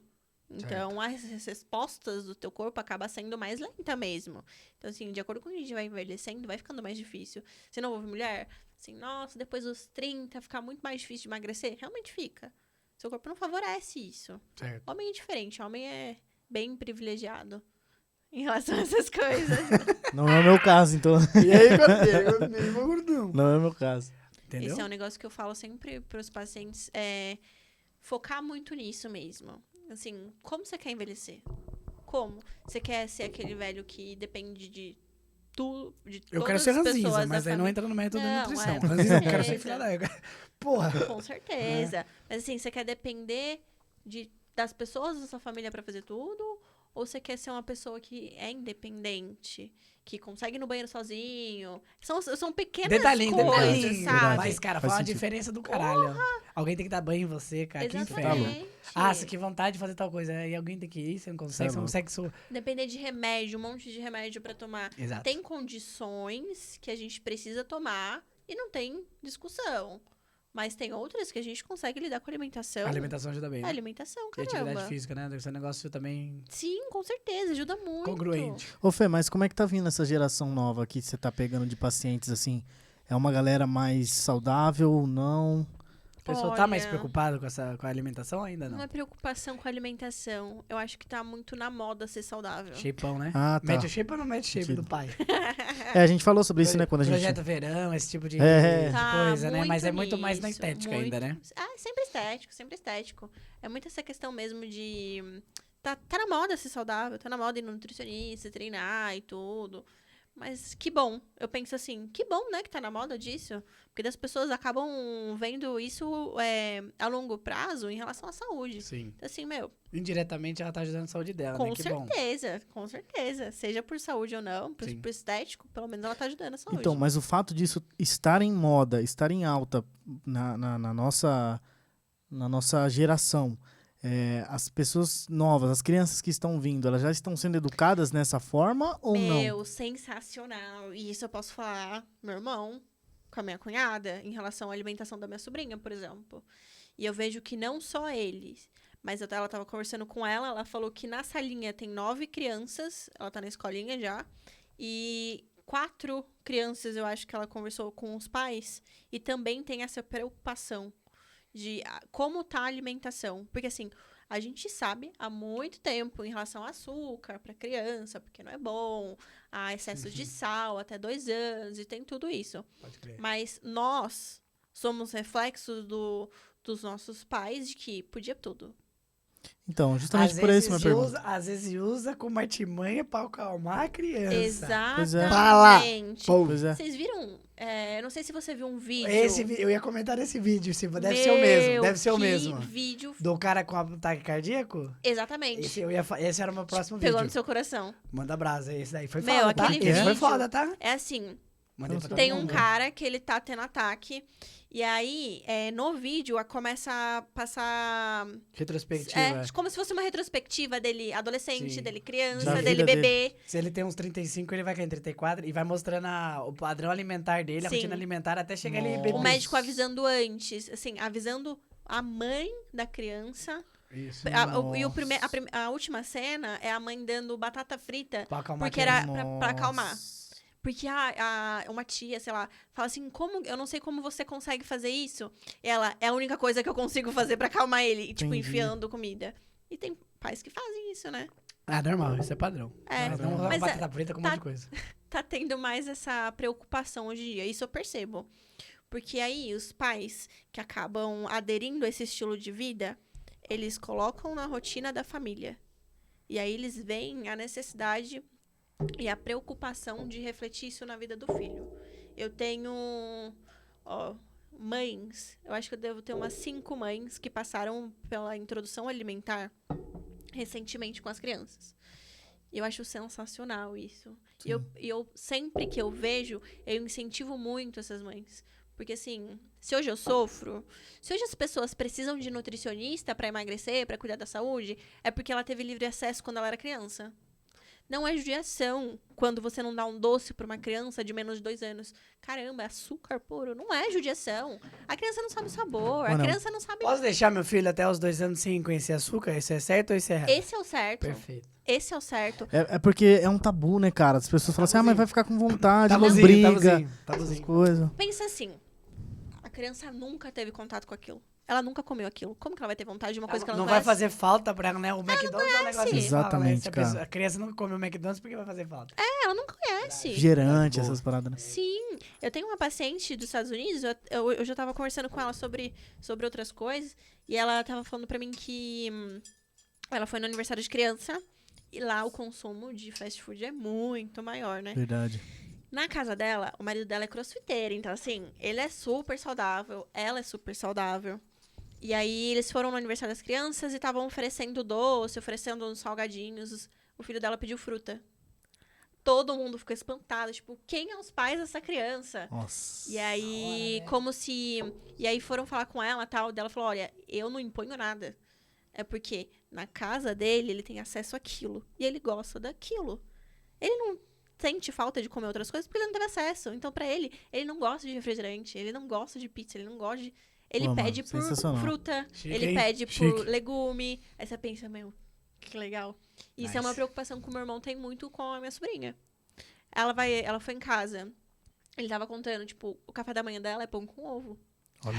Então, as respostas do teu corpo acabam sendo mais lenta mesmo. Então, assim, de acordo com o que a gente vai envelhecendo, vai ficando mais difícil. Você não ouve mulher? Assim, nossa, depois dos 30 fica muito mais difícil de emagrecer. Realmente fica. Seu corpo não favorece isso. Certo. Homem é diferente, homem é bem privilegiado em relação a essas coisas. Não é o meu caso, então. E aí, meu gordão? Não é o meu caso. Entendeu? Esse é um negócio que eu falo sempre para os pacientes, focar muito nisso mesmo. Assim, como você quer envelhecer? Como? Você quer ser aquele velho que depende de tudo, de Eu todas quero ser as ranzinza, pessoas mas da aí não família? entra no método de Não, nutrição. é, Ranzinza, eu quero ser certeza. filha da... Porra. Com certeza. Mas assim, você quer depender das pessoas da sua família para fazer tudo? Ou você quer ser uma pessoa que é independente? Que consegue ir no banheiro sozinho? São pequenas Detalhinho, coisas, detalhinho. sabe? Mas, cara, Faz faz uma sentido. diferença do caralho. Alguém tem que dar banho em você, cara. Que inferno. Exatamente. Ah, você que vontade de fazer tal coisa. E alguém tem que ir, você não consegue, Você é você não consegue... Depender de remédio, um monte de remédio pra tomar. Exato. Tem condições que a gente precisa tomar e não tem discussão. Mas tem outras que a gente consegue lidar com a alimentação. A alimentação ajuda bem, A né? alimentação, E atividade caramba. física, né? Deve ser um negócio também Sim, com certeza, ajuda muito. congruente. Ô, Fê, mas como é que tá vindo essa geração nova aqui que você tá pegando de pacientes, assim? É uma galera mais saudável ou não? A pessoa tá mais Olha, preocupada com a alimentação ainda, Não não? é preocupação com a alimentação. Eu acho que tá muito na moda ser saudável. Shapeão, né? Ah, tá. Mete o shape ou não mete o shape Sentido. do pai? É, a gente falou sobre isso, né, quando a gente... Projeto verão, esse tipo de Tá coisa, né? Mas é muito mais na nisso, estética muito. ainda, né? Ah, sempre estético, sempre estético. É muito essa questão mesmo de... Tá na moda ser saudável, tá na moda ir no nutricionista, treinar e tudo. Mas que bom. Eu penso assim, que bom, né, que tá na moda disso. Porque as pessoas acabam vendo isso a longo prazo em relação à saúde. Sim. Então, assim, meu, Indiretamente ela tá ajudando a saúde dela, com né? Que bom. certeza, com certeza. Seja por saúde ou não, por Sim. estético, pelo menos ela tá ajudando a saúde. Então, mas o fato disso estar em moda, estar em alta na nossa geração, as pessoas novas, as crianças que estão vindo, elas já estão sendo educadas nessa forma ou não? Meu, sensacional. E isso eu posso falar, meu irmão, com a minha cunhada, em relação à alimentação da minha sobrinha, por exemplo. E eu vejo que não só eles, mas ela tava conversando com ela falou que na salinha tem 9 crianças, ela tá na escolinha já, e 4 crianças, eu acho que ela conversou com os pais, e também tem essa preocupação de como tá a alimentação. Porque, assim, a gente sabe há muito tempo em relação a açúcar para criança, porque não é bom, a excesso de sal até 2 anos, e tem tudo isso. Pode crer. Mas nós somos reflexos dos nossos pais de que podia tudo. Então, justamente por isso minha pergunta. Às vezes usa como artimanha pra acalmar a criança. Pois é. Exatamente. Pois é. Vocês viram? Eu não sei se você viu um vídeo. Eu ia comentar nesse vídeo, deve ser o mesmo. Deve ser o que mesmo. Vídeo. Do cara com ataque cardíaco? Exatamente. Esse era o meu próximo Pegou no vídeo. seu coração. Manda brasa, esse daí foi Meu, foda, tá? aquele Esse foi vídeo- foda, tá? É assim, Mandei pra todo tem um mundo. cara que ele tá tendo ataque. E aí, no vídeo, começa a passar... Retrospectiva. como se fosse uma retrospectiva dele adolescente, Sim. dele criança, Da dele vida bebê. Se ele tem uns 35, ele vai cair em 34 e vai mostrando o padrão alimentar dele, a Sim. rotina alimentar, até chegar ali Nossa. bebê. O médico avisando antes, assim, avisando a mãe da criança. Isso. A última cena é a mãe dando batata frita, Pra acalmar porque a era criança. pra acalmar. Nossa. Porque uma tia, sei lá, fala assim, eu não sei como você consegue fazer isso. Ela, é a única coisa que eu consigo fazer pra acalmar ele. E, tipo, Entendi. enfiando comida. E tem pais que fazem isso, né? Ah, normal, isso é padrão. É, Não mas batata preta com um monte de coisa. tá tendo mais essa preocupação hoje em dia. Isso eu percebo. Porque aí os pais que acabam aderindo a esse estilo de vida, eles colocam na rotina da família. E aí eles veem a necessidade e a preocupação de refletir isso na vida do filho. Eu tenho mães, eu acho que eu devo ter umas 5 mães que passaram pela introdução alimentar recentemente com as crianças. Eu acho sensacional isso. E eu sempre que eu vejo, eu incentivo muito essas mães. Porque, assim, se hoje eu sofro, se hoje as pessoas precisam de nutricionista para emagrecer, para cuidar da saúde, é porque ela teve livre acesso quando ela era criança. Não é judiação quando você não dá um doce para uma criança de menos de 2 anos. Caramba, é açúcar puro. Não é judiação. A criança não sabe o sabor. A criança não sabe... Posso deixar meu filho até os 2 anos sem conhecer açúcar? Isso é certo ou isso é errado? Esse é o certo. Perfeito. Esse é o certo. É porque é um tabu, né, cara? As pessoas falam assim, mas vai ficar com vontade, não Tabuzinho, briga, essas tabuzinho. coisas. Pensa assim, a criança nunca teve contato com aquilo. Ela nunca comeu aquilo. Como que ela vai ter vontade de uma coisa que ela não vai conhece? fazer falta pra ela, né? O McDonald's é um negócio que fala, né? Exatamente, Se cara. a criança não come o McDonald's, por que vai fazer falta? Ela não conhece. Refrigerante, essas paradas, né? Sim. Eu tenho uma paciente dos Estados Unidos, eu já tava conversando com ela sobre outras coisas, e ela tava falando pra mim que ela foi no aniversário de criança, e lá o consumo de fast food é muito maior, né? Verdade. Na casa dela, o marido dela é crossfiteiro, então assim, ele é super saudável, ela é super saudável. E aí eles foram no aniversário das crianças e estavam oferecendo doce, oferecendo uns salgadinhos. O filho dela pediu fruta. Todo mundo ficou espantado, tipo, quem é os pais dessa criança? Nossa. E aí, E aí foram falar com ela, tal, dela falou, olha, eu não imponho nada. É porque na casa dele, ele tem acesso àquilo. E ele gosta daquilo. Ele não sente falta de comer outras coisas porque ele não teve acesso. Então, pra ele não gosta de refrigerante, ele não gosta de pizza, ele não gosta de... Ele Pô, pede mano, por sensacional. fruta, Chique, ele hein? pede por Chique. legume. Aí você pensa, meu, que legal. Isso é uma Nice. preocupação que o meu irmão tem muito com a minha sobrinha. Ela foi em casa. Ele tava contando, tipo, o café da manhã dela é pão com ovo. Olha.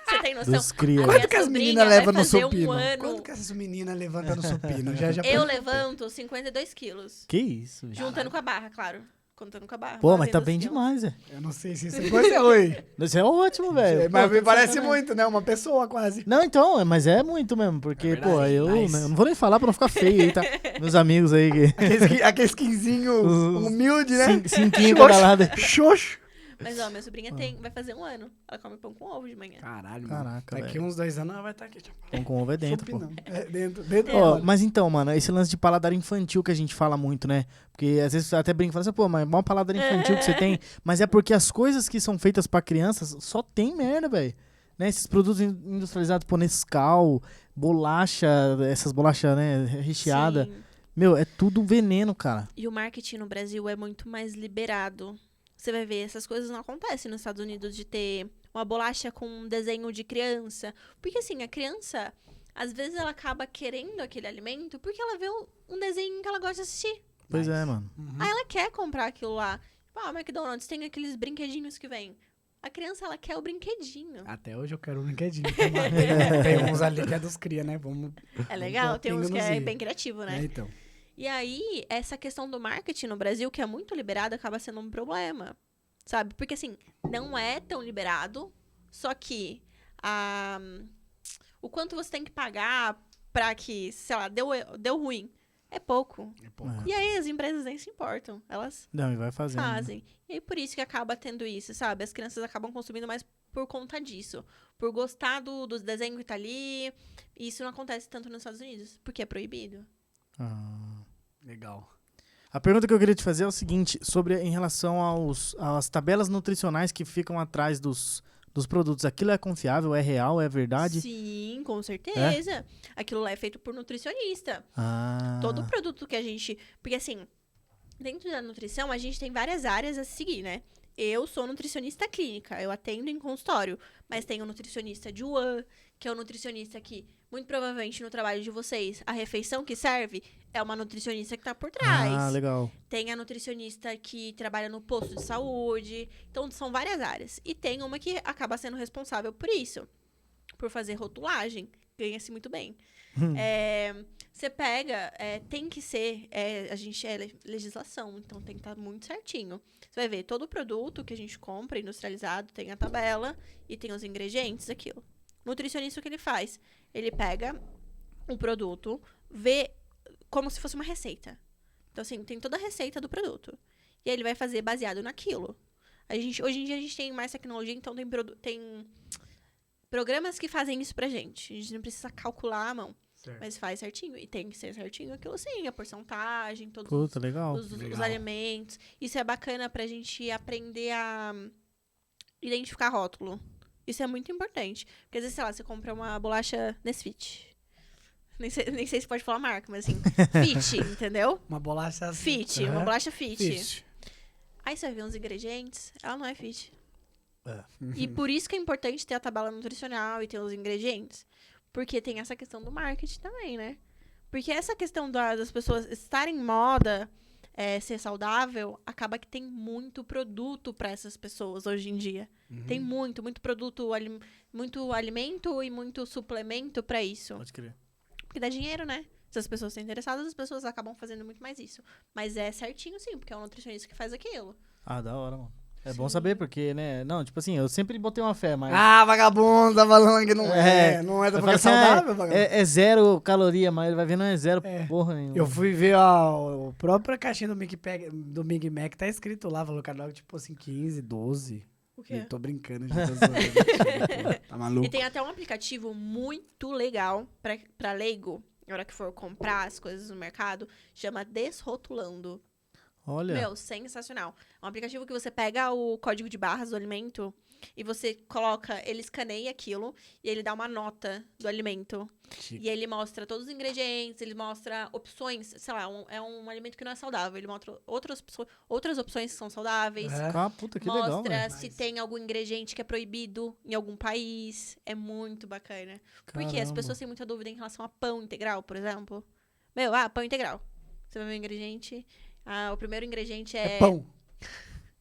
Você tem noção? Deus cria. A Quanto minha que as sobrinha meninas vai levam no fazer supino? um ano. Quanto que essas meninas levantam no supino? Já Eu levanto 52 quilos. Que isso, gente. Juntando com a barra, claro. Contando com a barra. Pô, mas tá fazendo bem os quilos. demais, é. Eu não sei se isso é coisa ou é ruim. Isso é ótimo, velho. Mas Pô, me tá parece sacanagem. muito, né? Uma pessoa quase. Não, então, mas é muito mesmo, porque, verdade, pô, eu nice. não vou nem falar pra não ficar feio aí, tá? Meus amigos aí que... Aquele skinzinho Os- humilde, né? Cinquinho cada lado. Xoxo. Mas, ó, minha sobrinha vai fazer um ano. Ela come pão com ovo de manhã. Caralho, mano. Caraca, Daqui velho. uns 2 anos ela vai estar aqui. Tipo, Pão com ovo é dentro, pô. Supinão. É, dentro. Ó, mas então, mano, esse lance de paladar infantil que a gente fala muito, né? Porque às vezes você até brinca e fala assim, pô, mas maior paladar infantil que você tem. Mas é porque as coisas que são feitas pra crianças só tem merda, velho. Né? Esses produtos industrializados, pô, Nescau, bolacha, essas bolachas, né, recheada. Sim. Meu, é tudo veneno, cara. E o marketing no Brasil é muito mais liberado. Você vai ver, essas coisas não acontecem nos Estados Unidos de ter uma bolacha com um desenho de criança. Porque, assim, a criança, às vezes, ela acaba querendo aquele alimento porque ela vê um desenho que ela gosta de assistir. Pois é, mano. Aí ela quer comprar aquilo lá. Tipo, o McDonald's tem aqueles brinquedinhos que vem. A criança, ela quer o brinquedinho. até hoje eu quero um brinquedinho. Tem uns ali que é dos cria, né? Vamos. É legal, tem uns que é pingozinho. bem criativo, né? É, então. E aí, essa questão do marketing no Brasil, que é muito liberado, acaba sendo um problema. Sabe? Porque, assim, não é tão liberado, só que o quanto você tem que pagar pra que, sei lá, deu ruim, é pouco. É pouco. É. E aí, as empresas nem se importam. Elas Não, e vai fazendo. né? fazem. E aí, por isso que acaba tendo isso, sabe? As crianças acabam consumindo mais por conta disso. Por gostar dos desenhos que tá ali. E isso não acontece tanto nos Estados Unidos, porque é proibido. Ah. Legal. A pergunta que eu queria te fazer é o seguinte, em relação às tabelas nutricionais que ficam atrás dos produtos. Aquilo é confiável, é real, é verdade? Sim, com certeza. Aquilo lá é feito por nutricionista. Ah. Todo produto que a gente... Porque, assim, dentro da nutrição, a gente tem várias áreas a seguir, né? Eu sou nutricionista clínica, eu atendo em consultório. Mas tem o nutricionista de UAN, que é o nutricionista que, muito provavelmente, no trabalho de vocês, a refeição que serve é uma nutricionista que tá por trás. Ah, legal. Tem a nutricionista que trabalha no posto de saúde. Então, são várias áreas. E tem uma que acaba sendo responsável por isso. Por fazer rotulagem. Ganha-se muito bem. Você pega, tem que ser, a gente é legislação, então tem que estar muito certinho. Você vai ver, todo produto que a gente compra industrializado tem a tabela e tem os ingredientes, aquilo. O nutricionista, o que ele faz? Ele pega o produto, vê como se fosse uma receita. Então, assim, tem toda a receita do produto. E aí ele vai fazer baseado naquilo. Hoje em dia a gente tem mais tecnologia, então tem programas que fazem isso pra gente. A gente não precisa calcular à mão. Certo. Mas faz certinho. E tem que ser certinho aquilo sim, a porcentagem, todos Puta, legal. os alimentos. Isso é bacana pra gente aprender a identificar rótulo. Isso é muito importante. Porque às vezes, sei lá, você compra uma bolacha Nesfit. Nem sei se pode falar marca, mas assim, Fit, entendeu? Uma bolacha assim. Fit, uma bolacha Fit. Fit. Aí você vai ver uns ingredientes, ela não é Fit. É. E por isso que é importante ter a tabela nutricional e ter os ingredientes. Porque tem essa questão do marketing também, né? Porque essa questão das pessoas estarem em moda, ser saudável, acaba que tem muito produto para essas pessoas hoje em dia. Tem muito produto, muito alimento e muito suplemento para isso. Pode crer. Porque dá dinheiro, né? Se as pessoas estão interessadas, as pessoas acabam fazendo muito mais isso. Mas é certinho, sim, porque é um nutricionista que faz aquilo. Ah, da hora, mano. É bom saber, porque, né? Não, tipo assim, eu sempre botei uma fé, mas. Ah, vagabundo, tá falando que não é. Não é da eu porque é falo assim, saudável, vagabundo. é zero caloria, mas ele vai ver, não é zero porra nenhuma. Eu fui ver a própria caixinha do Big Mac, tá escrito lá, falou cardápio tipo assim, 15, 12. O quê? Eu tô brincando, gente. Tô zoando, mentira, pô. Tá maluco? E tem até um aplicativo muito legal pra leigo, na hora que for comprar as coisas no mercado, chama Desrotulando. Olha. Meu, sensacional. É um aplicativo que você pega o código de barras do alimento e você coloca, ele escaneia aquilo e ele dá uma nota do alimento. Chique. E ele mostra todos os ingredientes, ele mostra opções, sei lá, é um alimento que não é saudável, ele mostra outras opções que são saudáveis. Ah, puta, que legal, Mostra velho. se tem algum ingrediente que é proibido em algum país. É muito bacana. Porque as Caramba. pessoas têm muita dúvida em relação a pão integral, por exemplo. Pão integral. Você vai ver o ingrediente. O primeiro ingrediente É pão.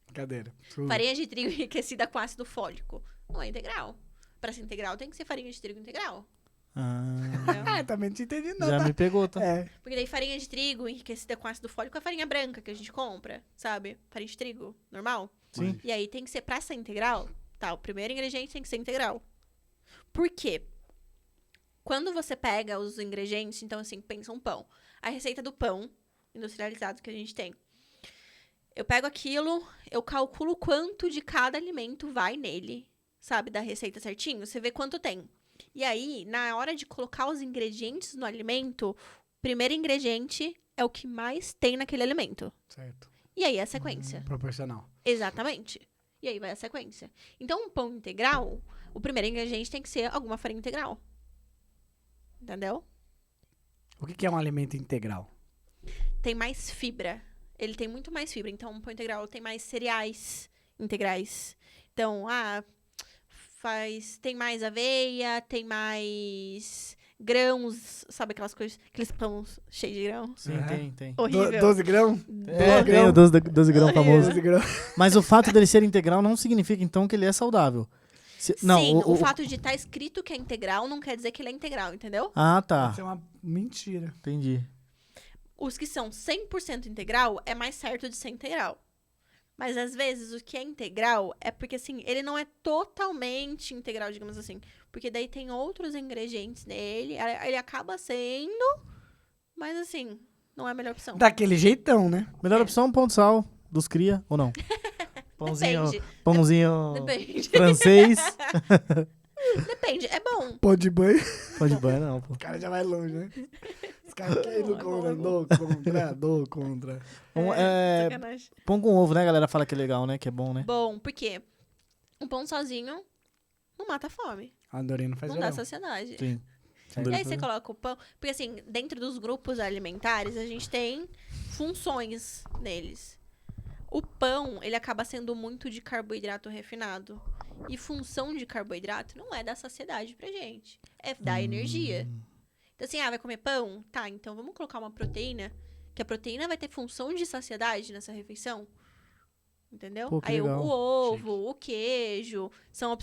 Brincadeira. farinha de trigo enriquecida com ácido fólico. Não é integral. Pra ser integral, tem que ser farinha de trigo integral. Entendeu? Ah, também não te entendi não, Já tá? me pegou, tá? É. Porque daí farinha de trigo enriquecida com ácido fólico é a farinha branca que a gente compra, sabe? Farinha de trigo, normal. Sim. E aí tem que ser, pra ser integral, tá, o primeiro ingrediente tem que ser integral. Por quê? Quando você pega os ingredientes, então assim, pensa um pão. A receita do pão industrializado que a gente tem. Eu pego aquilo, eu calculo quanto de cada alimento vai nele, sabe, da receita certinho, você vê quanto tem. E aí, na hora de colocar os ingredientes no alimento, o primeiro ingrediente é o que mais tem naquele alimento. Certo. E aí é a sequência. Proporcional. Exatamente. E aí vai a sequência. Então, um pão integral, o primeiro ingrediente tem que ser alguma farinha integral. Entendeu? O que é um alimento integral? Tem mais fibra. Ele tem muito mais fibra. Então, um pão integral tem mais cereais integrais. Então, tem mais aveia, tem mais grãos, sabe aquelas coisas, aqueles pães cheios de grão? Sim, Uhum. tem. 12 12 grãos? Tem o 12 grão famoso. 12 grãos. Mas o fato dele ser integral não significa, então, que ele é saudável. Não, Sim, o fato de estar escrito que é integral não quer dizer que ele é integral, entendeu? Ah, tá. Isso é uma mentira. Entendi. Os que são 100% integral é mais certo de ser integral. Mas, às vezes, o que é integral é porque, assim, ele não é totalmente integral, digamos assim. Porque daí tem outros ingredientes nele, ele acaba sendo, mas, assim, não é a melhor opção. Daquele jeitão, né? Melhor opção, pão de sal dos cria, ou não? Depende. Pãozinho Depende. francês. Depende, é bom. Pó de banho. Pode banho, não, pô. O cara já vai longe, né? Os caras querem Não, é contra, bom. dou contra. Sacanagem. Pão com ovo, né, galera? Fala que é legal, né? Que é bom, né? Bom, porque um pão sozinho não mata a fome. A Dorina faz Não dá verão. saciedade. Sim. E aí você coloca o pão. Porque assim, dentro dos grupos alimentares, a gente tem funções neles. O pão, ele acaba sendo muito de carboidrato refinado. E função de carboidrato não é dar saciedade pra gente. É dar energia. Então, assim, vai comer pão? Tá, então vamos colocar uma proteína, que a proteína vai ter função de saciedade nessa refeição. Entendeu? Pô, que Aí legal. o ovo, o queijo,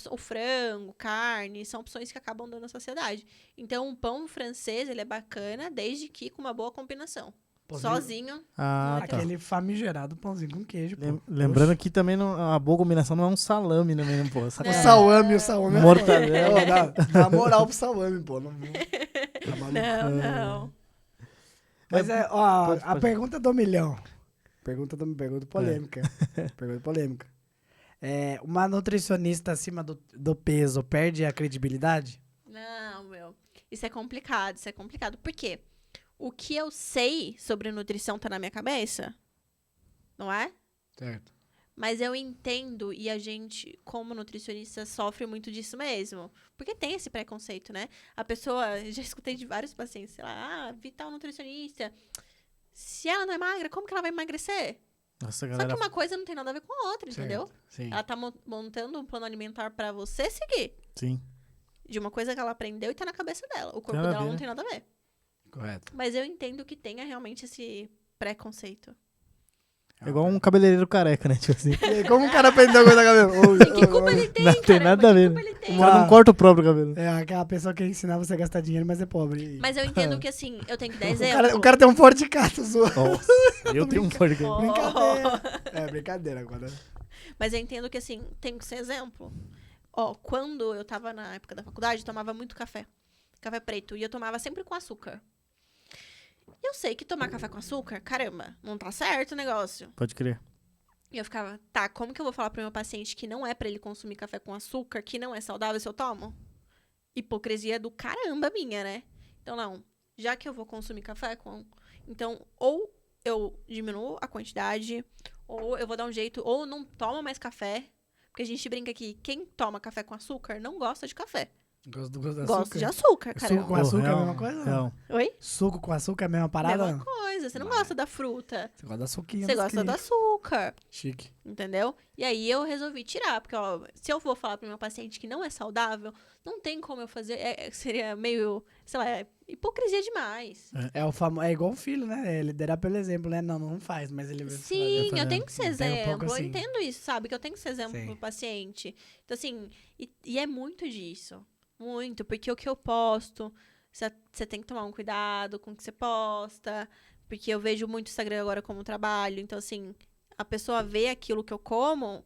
o frango, carne, são opções que acabam dando saciedade. Então, o pão francês, ele é bacana, desde que com uma boa combinação. Pãozinho- Sozinho, Ah, não tá. Aquele famigerado pãozinho com queijo, pô. Lembrando que também a boa combinação não é um salame também, pô. O Sacanagem. salame, o salame. Mortadela. Dá moral pro salame, pô. Não, tá maluco. não. Mas ó, Pode. a pergunta do milhão. Pergunta polêmica. Pergunta polêmica. Uma nutricionista acima do peso perde a credibilidade? Não, meu. Isso é complicado. Por quê? O que eu sei sobre nutrição tá na minha cabeça, não é? Certo. Mas eu entendo, e a gente, como nutricionista, sofre muito disso mesmo. Porque tem esse preconceito, né? A pessoa, já escutei de vários pacientes, sei lá, vital nutricionista. Se ela não é magra, como que ela vai emagrecer? Nossa, Só galera. que uma coisa não tem nada a ver com a outra, entendeu? Sim. Ela tá montando um plano alimentar pra você seguir. Sim. De uma coisa que ela aprendeu e tá na cabeça dela. O corpo Nada a dela ver, não né? tem nada a ver. Correto. Mas eu entendo que tenha realmente esse preconceito. É igual um cabeleireiro careca, né? Tipo assim. E aí, como o cara aprendeu a coisa da cabelo? Que culpa ele tem, Não tem caramba? nada a ver, Que culpa né? ele tem? O cara não corta o próprio cabelo. É aquela pessoa que ensina você a gastar dinheiro, mas é pobre. Mas eu entendo que, assim, eu tenho que dar O exemplo. cara tem um Ford Ka, tô zoando. Nossa, eu tenho um forte Oh. Brincadeira. É, brincadeira agora. Mas eu entendo que, assim, tem que ser exemplo. Ó, quando eu tava na época da faculdade, eu tomava muito café. Café preto. E eu tomava sempre com açúcar. E eu sei que tomar café com açúcar, caramba, não tá certo o negócio. Pode crer. E eu ficava, tá, como que eu vou falar pro meu paciente que não é pra ele consumir café com açúcar, que não é saudável se eu tomo? Hipocrisia do caramba minha, né? Então, não. Já que eu vou consumir café com... Então, ou eu diminuo a quantidade, ou eu vou dar um jeito, ou não tomo mais café. Porque a gente brinca que quem toma café com açúcar não gosta de café. Gosto do gosto do Gosta de açúcar, Suco caramba. com açúcar é a real, mesma coisa? real. Oi? Suco com açúcar é a mesma parada? Mesma coisa. Você não Vai. gosta da fruta. Você gosta da suquinha. Você dos gosta do clientes. açúcar. Chique. Entendeu? E aí eu resolvi tirar, porque ó, se eu for falar pro meu paciente que não é saudável, não tem como eu fazer, seria meio, sei lá, hipocrisia demais. É igual um filho, né? É liderar pelo exemplo, né? Não faz, mas ele vai Sim, fazer. eu tenho que ser Tem um exemplo. pouco assim. Eu entendo isso, sabe? Que eu tenho que ser exemplo Sim. pro paciente. Então, assim, e é muito disso. Muito, porque o que eu posto, você tem que tomar um cuidado com o que você posta, porque eu vejo muito Instagram agora como trabalho, então, assim, a pessoa vê aquilo que eu como,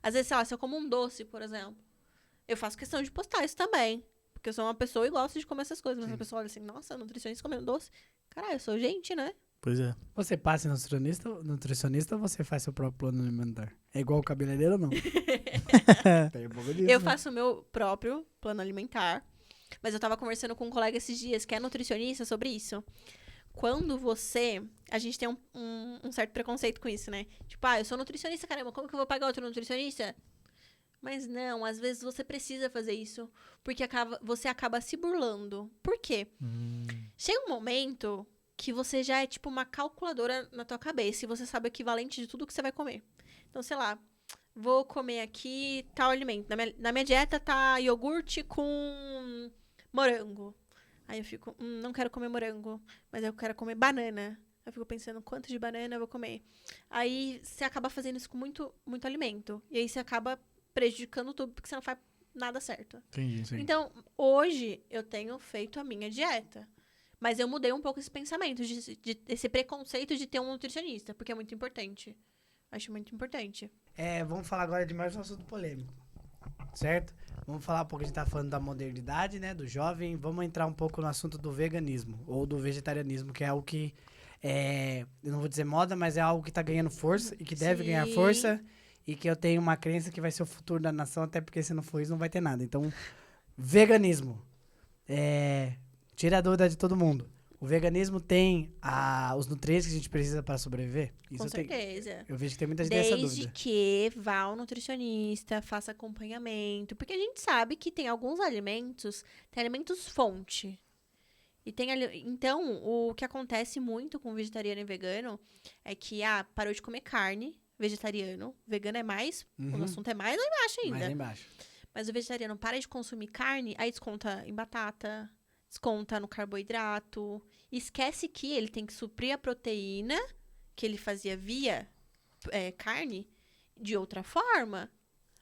às vezes, sei lá, se eu como um doce, por exemplo, eu faço questão de postar isso também, porque eu sou uma pessoa e gosto de comer essas coisas, mas a pessoa olha assim, nossa, nutricionista comendo doce, caralho, eu sou gente, né? Pois é. Você passa em nutricionista ou você faz seu próprio plano alimentar? É igual o cabeleireiro ou não? Tem um pouco disso, Eu né? faço o meu próprio plano alimentar. Mas eu tava conversando com um colega esses dias, que é nutricionista, sobre isso. Quando você... A gente tem um certo preconceito com isso, né? Tipo, eu sou nutricionista, caramba, como que eu vou pagar outro nutricionista? Mas não, às vezes você precisa fazer isso. Porque você acaba se burlando. Por quê? Chega um momento que você já é tipo uma calculadora na tua cabeça. E você sabe o equivalente de tudo que você vai comer. Então, sei lá... Vou comer aqui tal alimento. Na minha dieta tá iogurte com morango. Aí eu fico, não quero comer morango, mas eu quero comer banana. Eu fico pensando, quanto de banana eu vou comer? Aí você acaba fazendo isso com muito, muito alimento. E aí você acaba prejudicando tudo, porque você não faz nada certo. Entendi. Sim. Então, hoje, eu tenho feito a minha dieta. Mas eu mudei um pouco esse pensamento, esse preconceito de ter um nutricionista, porque é muito importante. Acho muito importante. Vamos falar agora de mais um assunto polêmico, certo? Vamos falar um pouco, a gente tá falando da modernidade, né, do jovem. Vamos entrar um pouco no assunto do veganismo ou do vegetarianismo, que é algo que, eu não vou dizer moda, mas é algo que tá ganhando força e que deve ganhar Sim. força e que eu tenho uma crença que vai ser o futuro da nação, até porque se não for isso não vai ter nada. Então, veganismo. Tira a dúvida de todo mundo. O veganismo tem os nutrientes que a gente precisa para sobreviver? Com eu certeza. Eu vejo que tem muita gente tem essa Desde dúvida. que vá ao nutricionista, faça acompanhamento. Porque a gente sabe que tem alguns alimentos, tem alimentos fonte. Então, o que acontece muito com vegetariano e vegano é que, parou de comer carne, vegetariano. Vegano é mais, o assunto é mais lá embaixo ainda. Mais lá embaixo. Mas o vegetariano para de consumir carne, aí desconta em batata, desconta no carboidrato. Esquece que ele tem que suprir a proteína que ele fazia via carne de outra forma,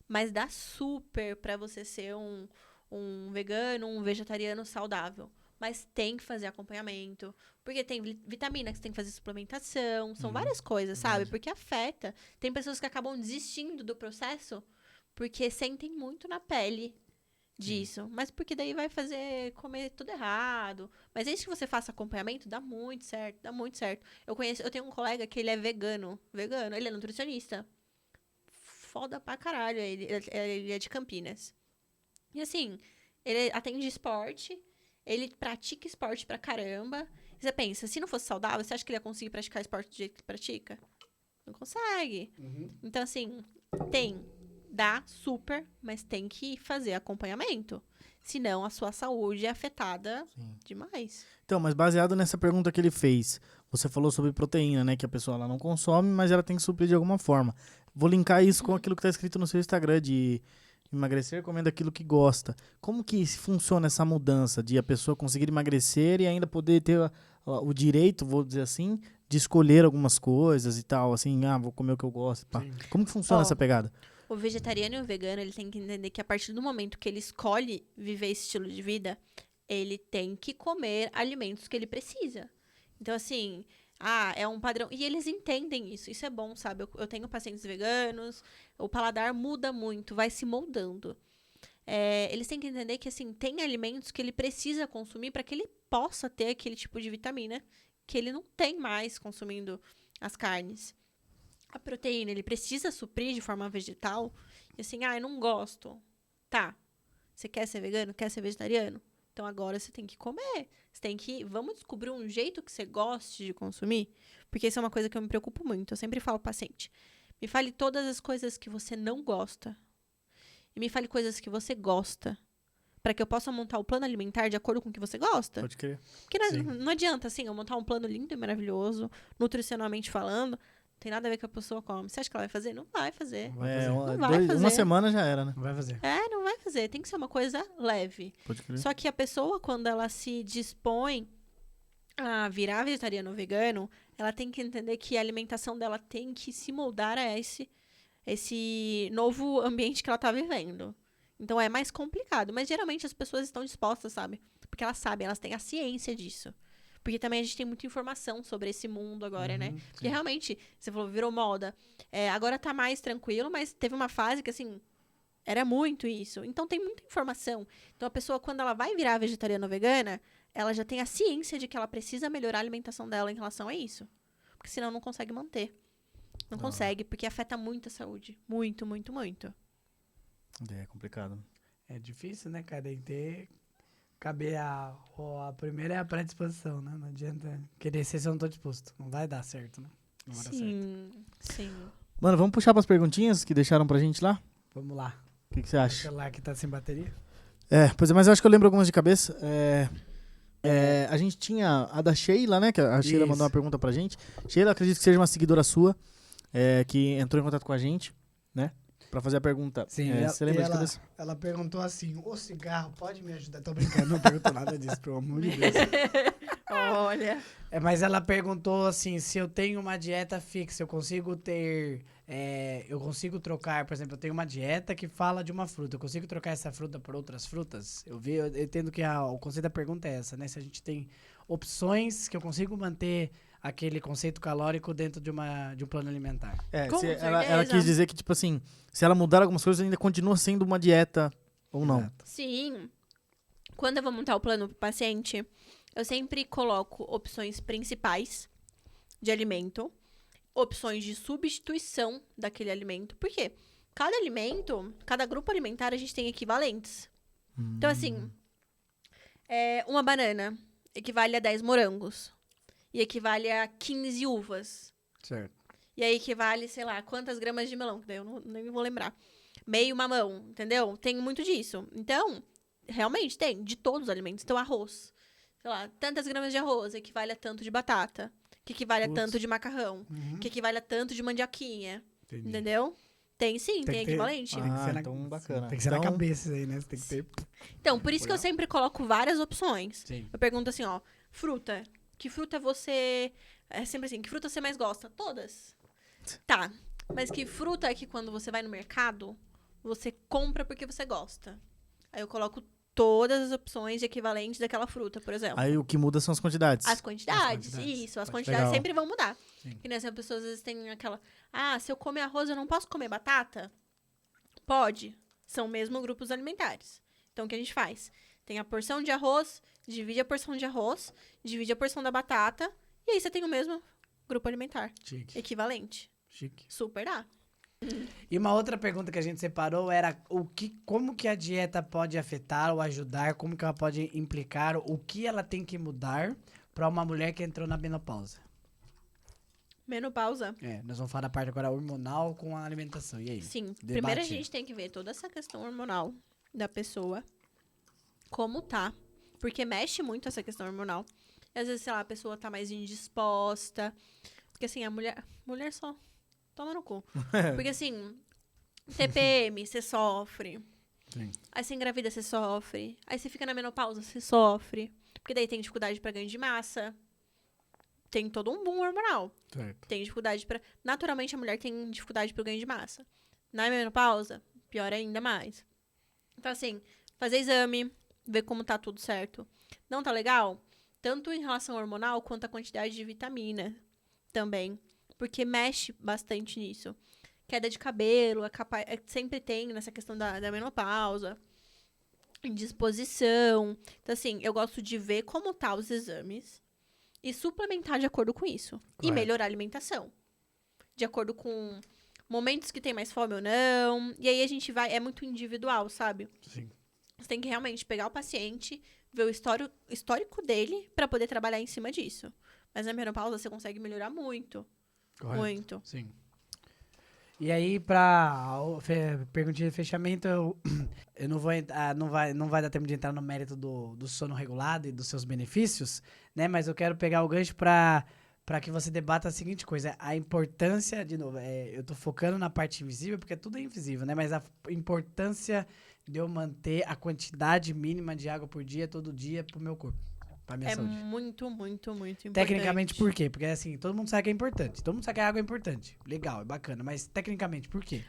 mas dá super pra você ser um vegano, um vegetariano saudável. Mas tem que fazer acompanhamento, porque tem vitamina que você tem que fazer suplementação, são várias coisas, sabe? Porque afeta. Tem pessoas que acabam desistindo do processo porque sentem muito na pele disso. Mas porque daí vai comer tudo errado. Mas desde que você faça acompanhamento, dá muito certo, dá muito certo. Eu tenho um colega que ele é vegano, ele é nutricionista. Foda pra caralho, ele é de Campinas. E assim, ele atende esporte, ele pratica esporte pra caramba. E você pensa, se não fosse saudável, você acha que ele ia conseguir praticar esporte do jeito que pratica? Não consegue. Então assim, dá super, mas tem que fazer acompanhamento. Senão a sua saúde é afetada demais. Então, mas baseado nessa pergunta que ele fez, você falou sobre proteína, né? Que a pessoa ela não consome, mas ela tem que suprir de alguma forma. Vou linkar isso com aquilo que está escrito no seu Instagram de emagrecer comendo aquilo que gosta. Como que funciona essa mudança de a pessoa conseguir emagrecer e ainda poder ter o direito, vou dizer assim, de escolher algumas coisas e tal, assim, vou comer o que eu gosto. Pá. Como que funciona essa pegada? O vegetariano e o vegano, ele tem que entender que a partir do momento que ele escolhe viver esse estilo de vida, ele tem que comer alimentos que ele precisa. Então, assim, é um padrão. E eles entendem isso. Isso é bom, sabe? Eu tenho pacientes veganos, o paladar muda muito, vai se moldando. Eles têm que entender que, assim, tem alimentos que ele precisa consumir para que ele possa ter aquele tipo de vitamina que ele não tem mais consumindo as carnes. A proteína, ele precisa suprir de forma vegetal. E assim, eu não gosto. Tá. Você quer ser vegano? Quer ser vegetariano? Então agora você tem que comer. Você tem que... Vamos descobrir um jeito que você goste de consumir? Porque isso é uma coisa que eu me preocupo muito. Eu sempre falo ao paciente. Me fale todas as coisas que você não gosta. E me fale coisas que você gosta. Para que eu possa montar o plano alimentar de acordo com o que você gosta. Pode crer. Porque não adianta, assim, eu montar um plano lindo e maravilhoso, nutricionalmente falando... Tem nada a ver com a pessoa come. Você acha que ela vai fazer? Não vai fazer. Não vai fazer. Uma semana já era, né? Não vai fazer. Não vai fazer. Tem que ser uma coisa leve. Pode crer. Só que a pessoa, quando ela se dispõe a virar vegetariano ou vegano, ela tem que entender que a alimentação dela tem que se moldar a esse novo ambiente que ela tá vivendo. Então é mais complicado. Mas geralmente as pessoas estão dispostas, sabe? Porque elas sabem, elas têm a ciência disso. Porque também a gente tem muita informação sobre esse mundo agora, né? Porque realmente, você falou, virou moda. Agora tá mais tranquilo, mas teve uma fase que, assim, era muito isso. Então tem muita informação. Então a pessoa, quando ela vai virar vegetariana ou vegana, ela já tem a ciência de que ela precisa melhorar a alimentação dela em relação a isso. Porque senão não consegue manter. Não consegue, porque afeta muito a saúde. Muito, muito, muito. É complicado. É difícil, né, cara? Tem que ter... Caber a primeira é a predisposição, né? Não adianta querer ser se eu não tô disposto. Não vai dar certo, né? Não vai dar certo. Sim. Mano, vamos puxar pras perguntinhas que deixaram pra gente lá? Vamos lá. O que você acha? O celular que tá sem bateria. Pois é, mas eu acho que eu lembro algumas de cabeça. A gente tinha a da Sheila, né? Que a Sheila mandou uma pergunta pra gente. Sheila, acredito que seja uma seguidora sua, que entrou em contato com a gente, né? Pra fazer a pergunta. Sim, você lembra de cabeça? Ela perguntou assim, o cigarro pode me ajudar? Tô brincando, não perguntou nada disso, pelo amor de Deus. Olha. Mas ela perguntou assim, se eu tenho uma dieta fixa, eu consigo ter... eu consigo trocar, por exemplo, eu tenho uma dieta que fala de uma fruta, eu consigo trocar essa fruta por outras frutas? Eu entendo que o conceito da pergunta é essa, né? Se a gente tem opções que eu consigo manter aquele conceito calórico dentro de um plano alimentar. Ela quis dizer que, tipo assim, se ela mudar algumas coisas, ainda continua sendo uma dieta ou não. Exato. Sim. Quando eu vou montar o plano pro paciente, eu sempre coloco opções principais de alimento, opções de substituição daquele alimento. Por quê? Cada alimento, cada grupo alimentar, a gente tem equivalentes. Então, assim, uma banana equivale a 10 morangos. E equivale a 15 uvas. Certo. E aí equivale, sei lá, quantas gramas de melão, que daí eu nem vou lembrar. Meio mamão, entendeu? Tem muito disso. Então, realmente tem, de todos os alimentos. Então, arroz. Sei lá, tantas gramas de arroz equivale a tanto de batata. Que equivale a tanto de macarrão. Que equivale a tanto de mandioquinha. Entendi. Entendeu? Tem sim, tem que ter- equivalente. Tem que ser na- então bacana. Tem que ser na Então- cabeça isso aí, né? Você tem que ter... Então, por isso que eu sempre coloco várias opções. Sim. Eu pergunto assim, ó, fruta. Que fruta você... É sempre assim, que fruta você mais gosta? Todas. Tá, mas que fruta é que quando você vai no mercado, você compra porque você gosta? Aí eu coloco todas as opções de equivalente daquela fruta, por exemplo. Aí o que muda são as quantidades. As quantidades, As quantidades. isso. As Pode quantidades pegar. sempre vão mudar. Sim. E nessa pessoas às vezes têm aquela... Ah, se eu comer arroz, eu não posso comer batata? Pode. São mesmo grupos alimentares. Então, o que a gente faz? Tem a porção de arroz, divide a porção de arroz, divide a porção da batata, e aí você tem o mesmo grupo alimentar. Chique. Equivalente. Chique. Super dá. E uma outra pergunta que a gente separou era como que a dieta pode afetar ou ajudar, como que ela pode implicar, o que ela tem que mudar para uma mulher que entrou na menopausa. Menopausa. Nós vamos falar da parte agora hormonal com a alimentação. E aí? Sim. Debate. Primeiro a gente tem que ver toda essa questão hormonal da pessoa. Como tá. Porque mexe muito essa questão hormonal. E às vezes, sei lá, a pessoa tá mais indisposta. Porque assim, a mulher só toma no cu. Porque assim, TPM, você sofre. Sim. Aí você engravida, você sofre. Aí você fica na menopausa, você sofre. Porque daí tem dificuldade pra ganho de massa. Tem todo um boom hormonal. Certo. Tem dificuldade pra... Naturalmente, a mulher tem dificuldade pro ganho de massa. Na menopausa, pior ainda mais. Então, assim, fazer exame, ver como tá tudo certo. Não tá legal? Tanto em relação hormonal, quanto a quantidade de vitamina também. Porque mexe bastante nisso. Queda de cabelo, sempre tem nessa questão da menopausa. Indisposição. Então, assim, eu gosto de ver como tá os exames e suplementar de acordo com isso. E Correto. melhorar a alimentação. De acordo com momentos que tem mais fome ou não. E aí a gente vai... É muito individual, sabe? Sim. Você tem que realmente pegar o paciente, ver o histórico dele pra poder trabalhar em cima disso. Mas na menopausa você consegue melhorar muito. Correto. Muito. Sim. E aí, pra perguntinha de fechamento, eu não vou entrar, não vai dar tempo de entrar no mérito do sono regulado e dos seus benefícios, né? Mas eu quero pegar o gancho pra que você debata a seguinte coisa, a importância, de novo, eu tô focando na parte invisível, porque tudo é invisível, né? Mas a importância de eu manter a quantidade mínima de água por dia, todo dia, pro meu corpo, pra minha É saúde. muito, muito, muito importante. Tecnicamente, por quê? Porque, assim, todo mundo sabe que é importante. Todo mundo sabe que a água é importante. Legal, é bacana. Mas, tecnicamente, por quê?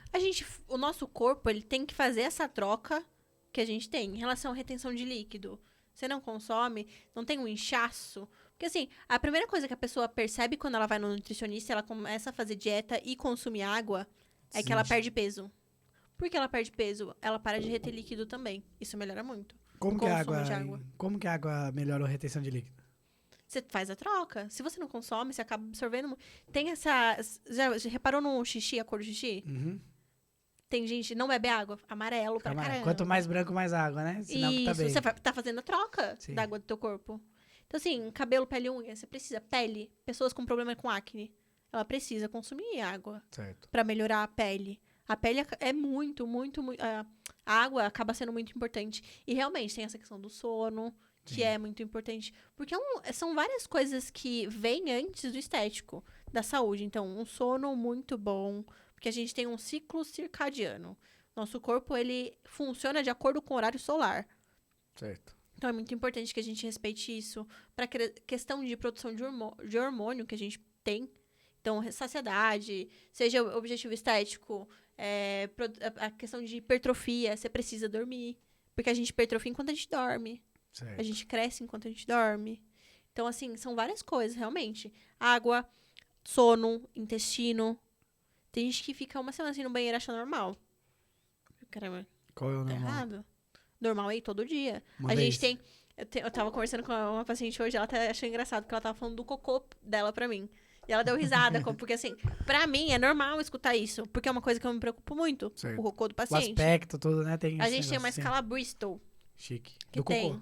O nosso corpo, ele tem que fazer essa troca que a gente tem em relação à retenção de líquido. Você não consome, não tem um inchaço. Porque, assim, a primeira coisa que a pessoa percebe quando ela vai no nutricionista, ela começa a fazer dieta e consumir água, é que ela perde peso. Por que ela perde peso? Ela para de reter líquido também. Isso melhora muito. Como o que a consumo água, de água. Como que a água melhora a retenção de líquido? Você faz a troca. Se você não consome, você acaba absorvendo. Tem essa... Já reparou no xixi, a cor do xixi? Uhum. Tem gente não bebe água, amarelo pra caramba. Quanto mais branco, mais água, né? Sinal que tá Isso, bem. você tá fazendo a troca Sim. da água do teu corpo. Então, assim, cabelo, pele, unha, você precisa. Pele, pessoas com problema com acne, ela precisa consumir água Certo. pra melhorar a pele. A pele é muito, muito, muito... A água acaba sendo muito importante. E realmente tem essa questão do sono, que Sim. é muito importante. Porque são várias coisas que vêm antes do estético, da saúde. Então, um sono muito bom, porque a gente tem um ciclo circadiano. Nosso corpo, ele funciona de acordo com o horário solar. Certo. Então, é muito importante que a gente respeite isso. Para questão de produção de hormônio que a gente tem. Então, saciedade, seja o objetivo estético, a questão de hipertrofia, você precisa dormir. Porque a gente hipertrofia enquanto a gente dorme. Certo. A gente cresce enquanto a gente dorme. Então, assim, são várias coisas, realmente. Água, sono, intestino. Tem gente que fica uma semana assim no banheiro e acha normal. Caramba, Qual é o tá normal? errado. Normal aí todo dia. Uma A vez. gente tem... Eu tava conversando com uma paciente hoje, ela até achou engraçado, porque ela tava falando do cocô dela pra mim. E ela deu risada, porque assim, pra mim é normal escutar isso, porque é uma coisa que eu me preocupo muito, Certo. o cocô do O paciente. aspecto, tudo, né? Tem A esse gente tem uma negócio, escala Bristol, assim. Chique. que Do tem cocô.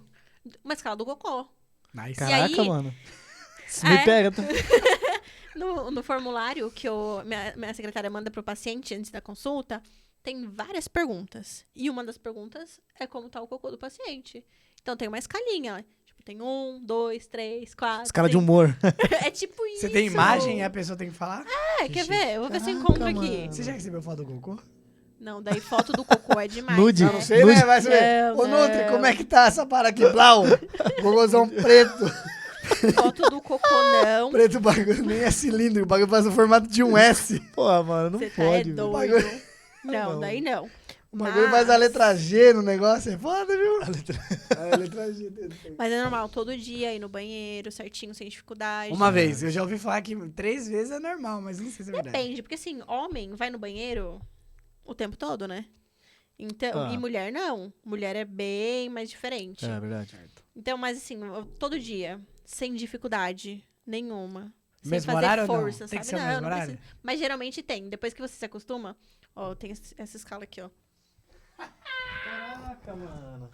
uma escala do cocô. Nice. Caraca, aí- mano. Isso É. me pega, tá? No formulário que minha secretária manda pro paciente antes da consulta, tem várias perguntas. E uma das perguntas é como tá o cocô do paciente. Então tem uma escalinha. Tipo, tem 1, 2, 3, 4. Escala de 5. humor. É tipo isso. Você tem imagem e a pessoa tem que falar? Quer chique. ver? Eu vou ver se eu Caraca, encontro aqui. mano. Você já recebeu foto do cocô? Não, daí foto do cocô é demais. Nude. né? Não sei, né? Vai saber. Ô, Não, Nutri, como é que tá essa parada aqui? Blau, gogozão preto. Foto do cocô não. Preto, o bagulho nem é cilindro, o bagulho faz o formato de um S. Porra, mano, não Você tá é pode, velho. doido. Não. Não, daí não. O bagulho faz a letra G no negócio, é foda, viu? A letra G dele. Mas é normal, todo dia ir no banheiro, certinho, sem dificuldade. Uma vez, eu já ouvi falar que 3 vezes é normal, mas não sei se é verdade. Depende, porque assim, homem vai no banheiro o tempo todo, né? Então, Ah. e mulher não. Mulher é bem mais diferente. É verdade. Então, mas assim, todo dia, sem dificuldade nenhuma. Sem Mesmo fazer horário força, ou não? Tem que sabe? ser o mesmo não horário? precisa. Mas geralmente tem. Depois que você se acostuma, ó, tem essa escala aqui, ó. Caraca, mano.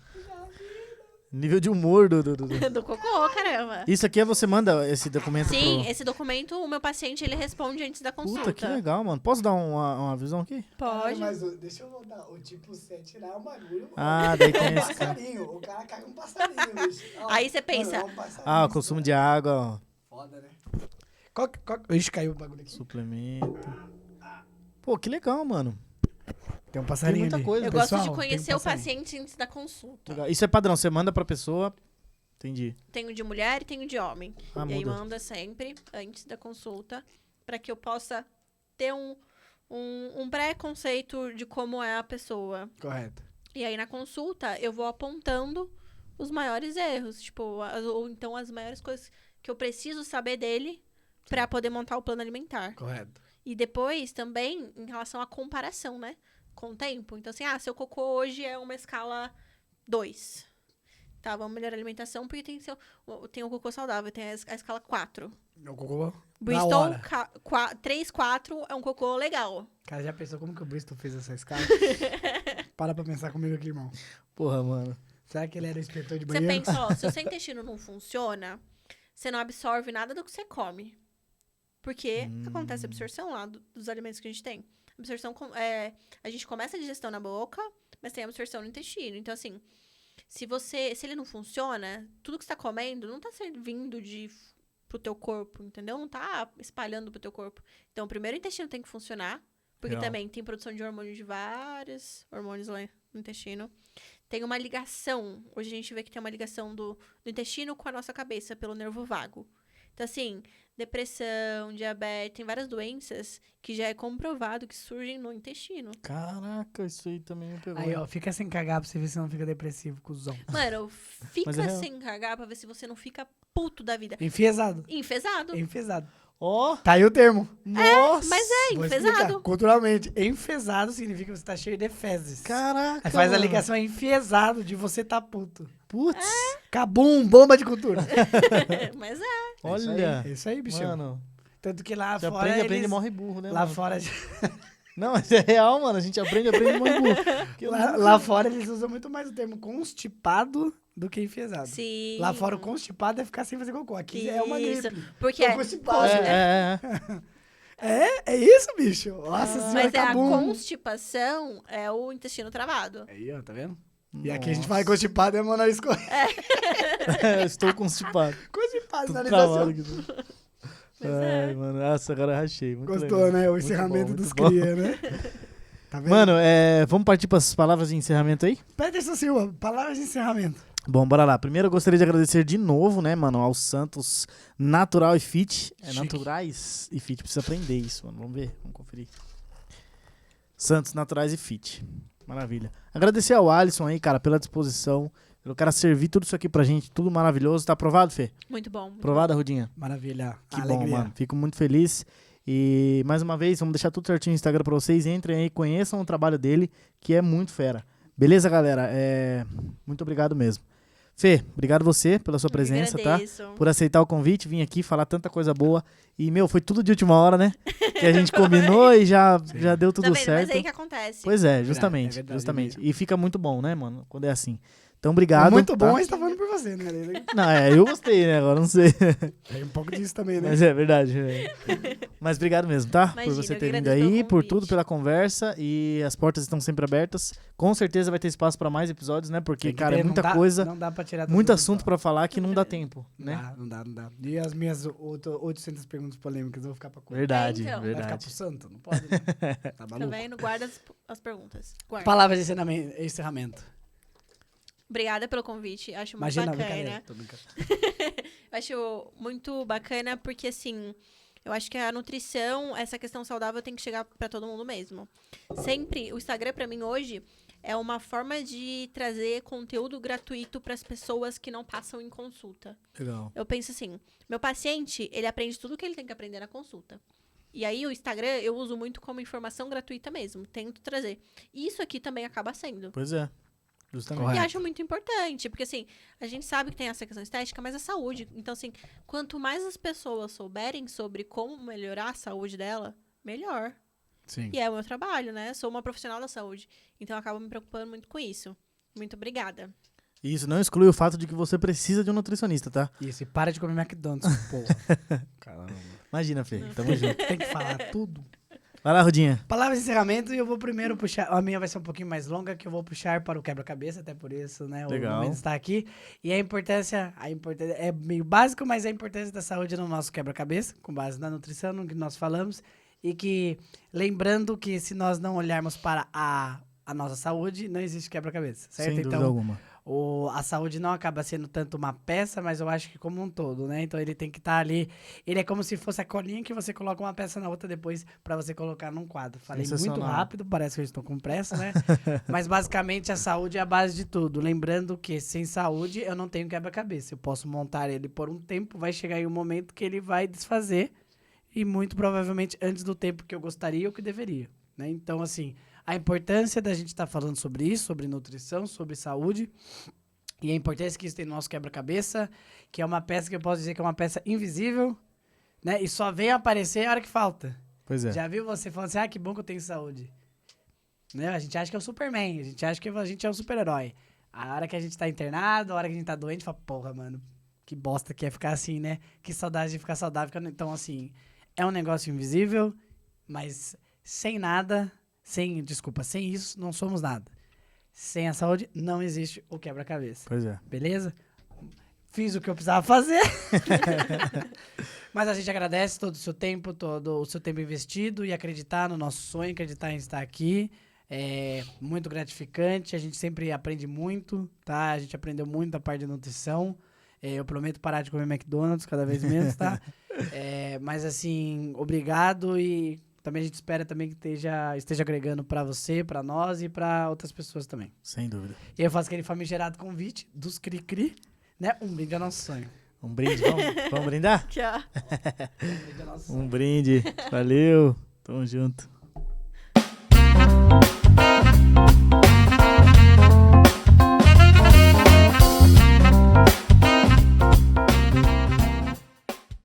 Nível de humor do... Do cocô, caramba. Isso aqui é você manda esse documento Sim, pro... esse documento, o meu paciente, ele responde antes da consulta. Puta, que legal, mano. Posso dar uma visão aqui? Pode. Mas deixa eu voltar. O tipo C é tirar o bagulho. Ah, daí tem É um esse cara. passarinho. O cara caga um passarinho, bicho. Ó, Aí você pensa, mano, é um passarinho, Ah, o isso, consumo cara. de água, ó. Foda, né? Ixi, caiu o bagulho aqui. Suplemento. Pô, que legal, mano. Tem um Tem passarinho muita ali. coisa. eu Pessoal, gosto de tem um conhecer o passarinho. paciente antes da consulta. Legal. Isso é padrão, você manda pra pessoa... Entendi. Tenho de mulher e tenho de homem. Ah, E aí muda. manda sempre, antes da consulta, para que eu possa ter um pré-conceito de como é a pessoa. Correto. E aí na consulta eu vou apontando os maiores erros, tipo, ou então as maiores coisas que eu preciso saber dele para poder montar o plano alimentar. Correto. E depois também em relação à comparação, né? Com o tempo. Então assim, seu hoje é uma escala 2. Tá, vamos melhorar a alimentação porque tem o cocô saudável, tem a escala 4. O cocô? Na Bristol hora. 3, 4 é um cocô legal. Cara, já pensou como que o Bristol fez essa escala? Para pra pensar comigo aqui, irmão. Porra, mano. Será que ele era o inspetor de Você banheiro? pensa, ó, se o seu intestino não funciona, você não absorve nada do que você come. Porque acontece a absorção lá dos alimentos que a gente tem. Absorção, a gente começa a digestão na boca, mas tem absorção no intestino. Então, assim, se ele não funciona, tudo que você tá comendo não tá servindo pro teu corpo, entendeu? Não tá espalhando pro teu corpo. Então, primeiro o intestino tem que funcionar, porque Real. também tem produção de hormônios, de vários hormônios lá no intestino. Tem uma ligação, hoje a gente vê que tem uma ligação do intestino com a nossa cabeça, pelo nervo vago. Então, assim, depressão, diabetes, tem várias doenças que já é comprovado que surgem no intestino. Caraca, isso aí também me pegou. Aí, ó, fica sem cagar pra você ver se não fica depressivo, cuzão. Mano, fica Mas é real. sem cagar pra ver se você não fica puto da vida. Enfesado. Enfesado. Enfesado. Ó, Tá aí o termo. nossa. Mas é, Vou enfesado. explicar. Culturalmente, enfesado significa que você tá cheio de fezes. Caraca, Aí faz a mano. ligação enfesado de você tá puto. Putz, Cabum, bomba de cultura. Mas é. olha. É isso aí, bichão. Mano, Tanto que lá você fora aprende e eles... morre burro, né, Lá mano? fora... Não, mas é real, mano. A gente aprende e morre burro. Que lá fora eles usam muito mais o termo constipado do que enfesado. Sim. Lá fora o constipado é ficar sem fazer cocô. Aqui é uma Isso. gripe. Porque Tô constipado. É isso, bicho. Nossa senhora, Mas a cabum. constipação é o intestino travado. Aí, ó, tá vendo? E aqui a gente fala constipado é mão nariz correndo. Estou constipado. Constipado, Tô nariz travado assim. aqui. Mas Ai, mano. Nossa, agora eu rachei. Muito Gostou, legal. né? O Muito encerramento bom, dos muito bom. cria, né? Tá vendo? Mano, vamos partir para as palavras de encerramento aí? Peterson Silva, palavras de encerramento. Bom, bora lá. Primeiro eu gostaria de agradecer de novo, né, mano, ao Santos Natural e Fit. É Chique. Naturais e Fit. Precisa aprender isso, mano. Vamos ver, vamos conferir. Santos Naturais e Fit. Maravilha. Agradecer ao Alisson aí, cara, pela disposição, pelo cara servir tudo isso aqui pra gente, tudo maravilhoso. Tá aprovado, Fê? Muito bom. muito Aprovada, Rudinha? Maravilha. Que Alegria. bom, mano. Fico muito feliz. E mais uma vez, vamos deixar tudo certinho no Instagram pra vocês. Entrem aí, conheçam o trabalho dele, que é muito fera. Beleza, galera? Muito obrigado mesmo. Fê, obrigado você pela sua bom. presença, Eu tá? agradeço. Por aceitar o convite, vim aqui falar tanta coisa boa. E, meu, foi tudo de última hora, né? Que a gente combinou e já deu tudo Tá vendo? certo. Mas é aí que acontece. Pois é, justamente, verdade justamente. mesmo. E fica muito bom, né, mano? Quando é assim. Então, obrigado. Muito bom, tá? mas tá falando por você, né? Não, eu gostei, né? Agora não sei. Tem um pouco disso também, né? Mas é verdade. Mas obrigado mesmo, tá? Imagina, por você eu ter vindo agradeço aí, pelo por convite. tudo, pela conversa. E as portas estão sempre abertas. Com certeza vai ter espaço pra mais episódios, né? Porque, Tem que cara, ter, é muita não dá- coisa, Não dá pra tirar muito tudo assunto só. pra falar que não dá tempo, né? Não dá. E as minhas 800 perguntas polêmicas, eu vou ficar pra conta. Verdade, então. Vai ficar verdade. pro santo? Não pode, né? Tá Tá maluco? vendo? Guarda as perguntas. Guarda. Palavras de encerramento. Obrigada pelo convite. Acho muito Imagina, bacana. brincadeira. Tô brincando. Eu acho muito bacana porque, assim, eu acho que a nutrição, essa questão saudável tem que chegar pra todo mundo mesmo. Sempre, o Instagram pra mim hoje é uma forma de trazer conteúdo gratuito pras pessoas que não passam em consulta. Legal. Eu penso assim, meu paciente, ele aprende tudo que ele tem que aprender na consulta. E aí o Instagram eu uso muito como informação gratuita mesmo, tento trazer. E isso aqui também acaba sendo. Pois é. Justamente. Correto. E acho muito importante, porque assim, a gente sabe que tem essa questão estética, mas a saúde. Então, assim, quanto mais as pessoas souberem sobre como melhorar a saúde dela, melhor. Sim. E é o meu trabalho, né? Sou uma profissional da saúde. Então, eu acabo me preocupando muito com isso. Muito obrigada. E isso não exclui o fato de que você precisa de um nutricionista, tá? Isso, e para de comer McDonald's, porra. Caramba. Imagina, Fê. Tamo junto. Tem que falar tudo. Vai lá, Rudinha. Palavras de encerramento e eu vou primeiro puxar. A minha vai ser um pouquinho mais longa, que eu vou puxar para o quebra-cabeça, até por isso, né? Legal. O momento está aqui. E a importância é meio básico, mas a importância da saúde no nosso quebra-cabeça, com base na nutrição, no que nós falamos. E que, lembrando que se nós não olharmos para a nossa saúde, não existe quebra-cabeça, certo? Sem dúvida Então, alguma. a saúde não acaba sendo tanto uma peça, mas eu acho que como um todo, né? Então ele tem que estar ali. Ele é como se fosse a colinha que você coloca uma peça na outra depois pra você colocar num quadro. Falei muito Sensacional. rápido, parece que eu estou com pressa, né? Mas basicamente a saúde é a base de tudo. Lembrando que sem saúde eu não tenho quebra-cabeça. Eu posso montar ele por um tempo, vai chegar em um momento que ele vai desfazer e muito provavelmente antes do tempo que eu gostaria ou que deveria, né? Então, assim, a importância da gente estar falando sobre isso, sobre nutrição, sobre saúde, e a importância que isso tem no nosso quebra-cabeça, que é uma peça que eu posso dizer que é uma peça invisível, né? E só vem aparecer a hora que falta. Pois é. Já viu você falando assim, que bom que eu tenho saúde. Né? A gente acha que é o Superman, a gente acha que a gente é um super-herói. A hora que a gente tá internado, a hora que a gente tá doente, fala, porra, mano, que bosta que é ficar assim, né? Que saudade de ficar saudável. Então, assim, é um negócio invisível, mas sem nada, sem isso, não somos nada. Sem a saúde, não existe o quebra-cabeça. Pois é. Beleza? Fiz o que eu precisava fazer. Mas a gente agradece todo o seu tempo investido e acreditar no nosso sonho, acreditar em estar aqui. É muito gratificante, a gente sempre aprende muito, tá? A gente aprendeu muito da parte de nutrição. Eu prometo parar de comer McDonald's cada vez menos, tá? Mas assim, obrigado e também a gente espera também que esteja agregando pra você, pra nós e pra outras pessoas também. Sem dúvida. E eu faço aquele famigerado convite dos Cri-Cri, né? Um brinde ao nosso sonho. Um brinde, vamos brindar? Tchau. Um brinde ao nosso sonho. Um brinde. Valeu. Tamo junto.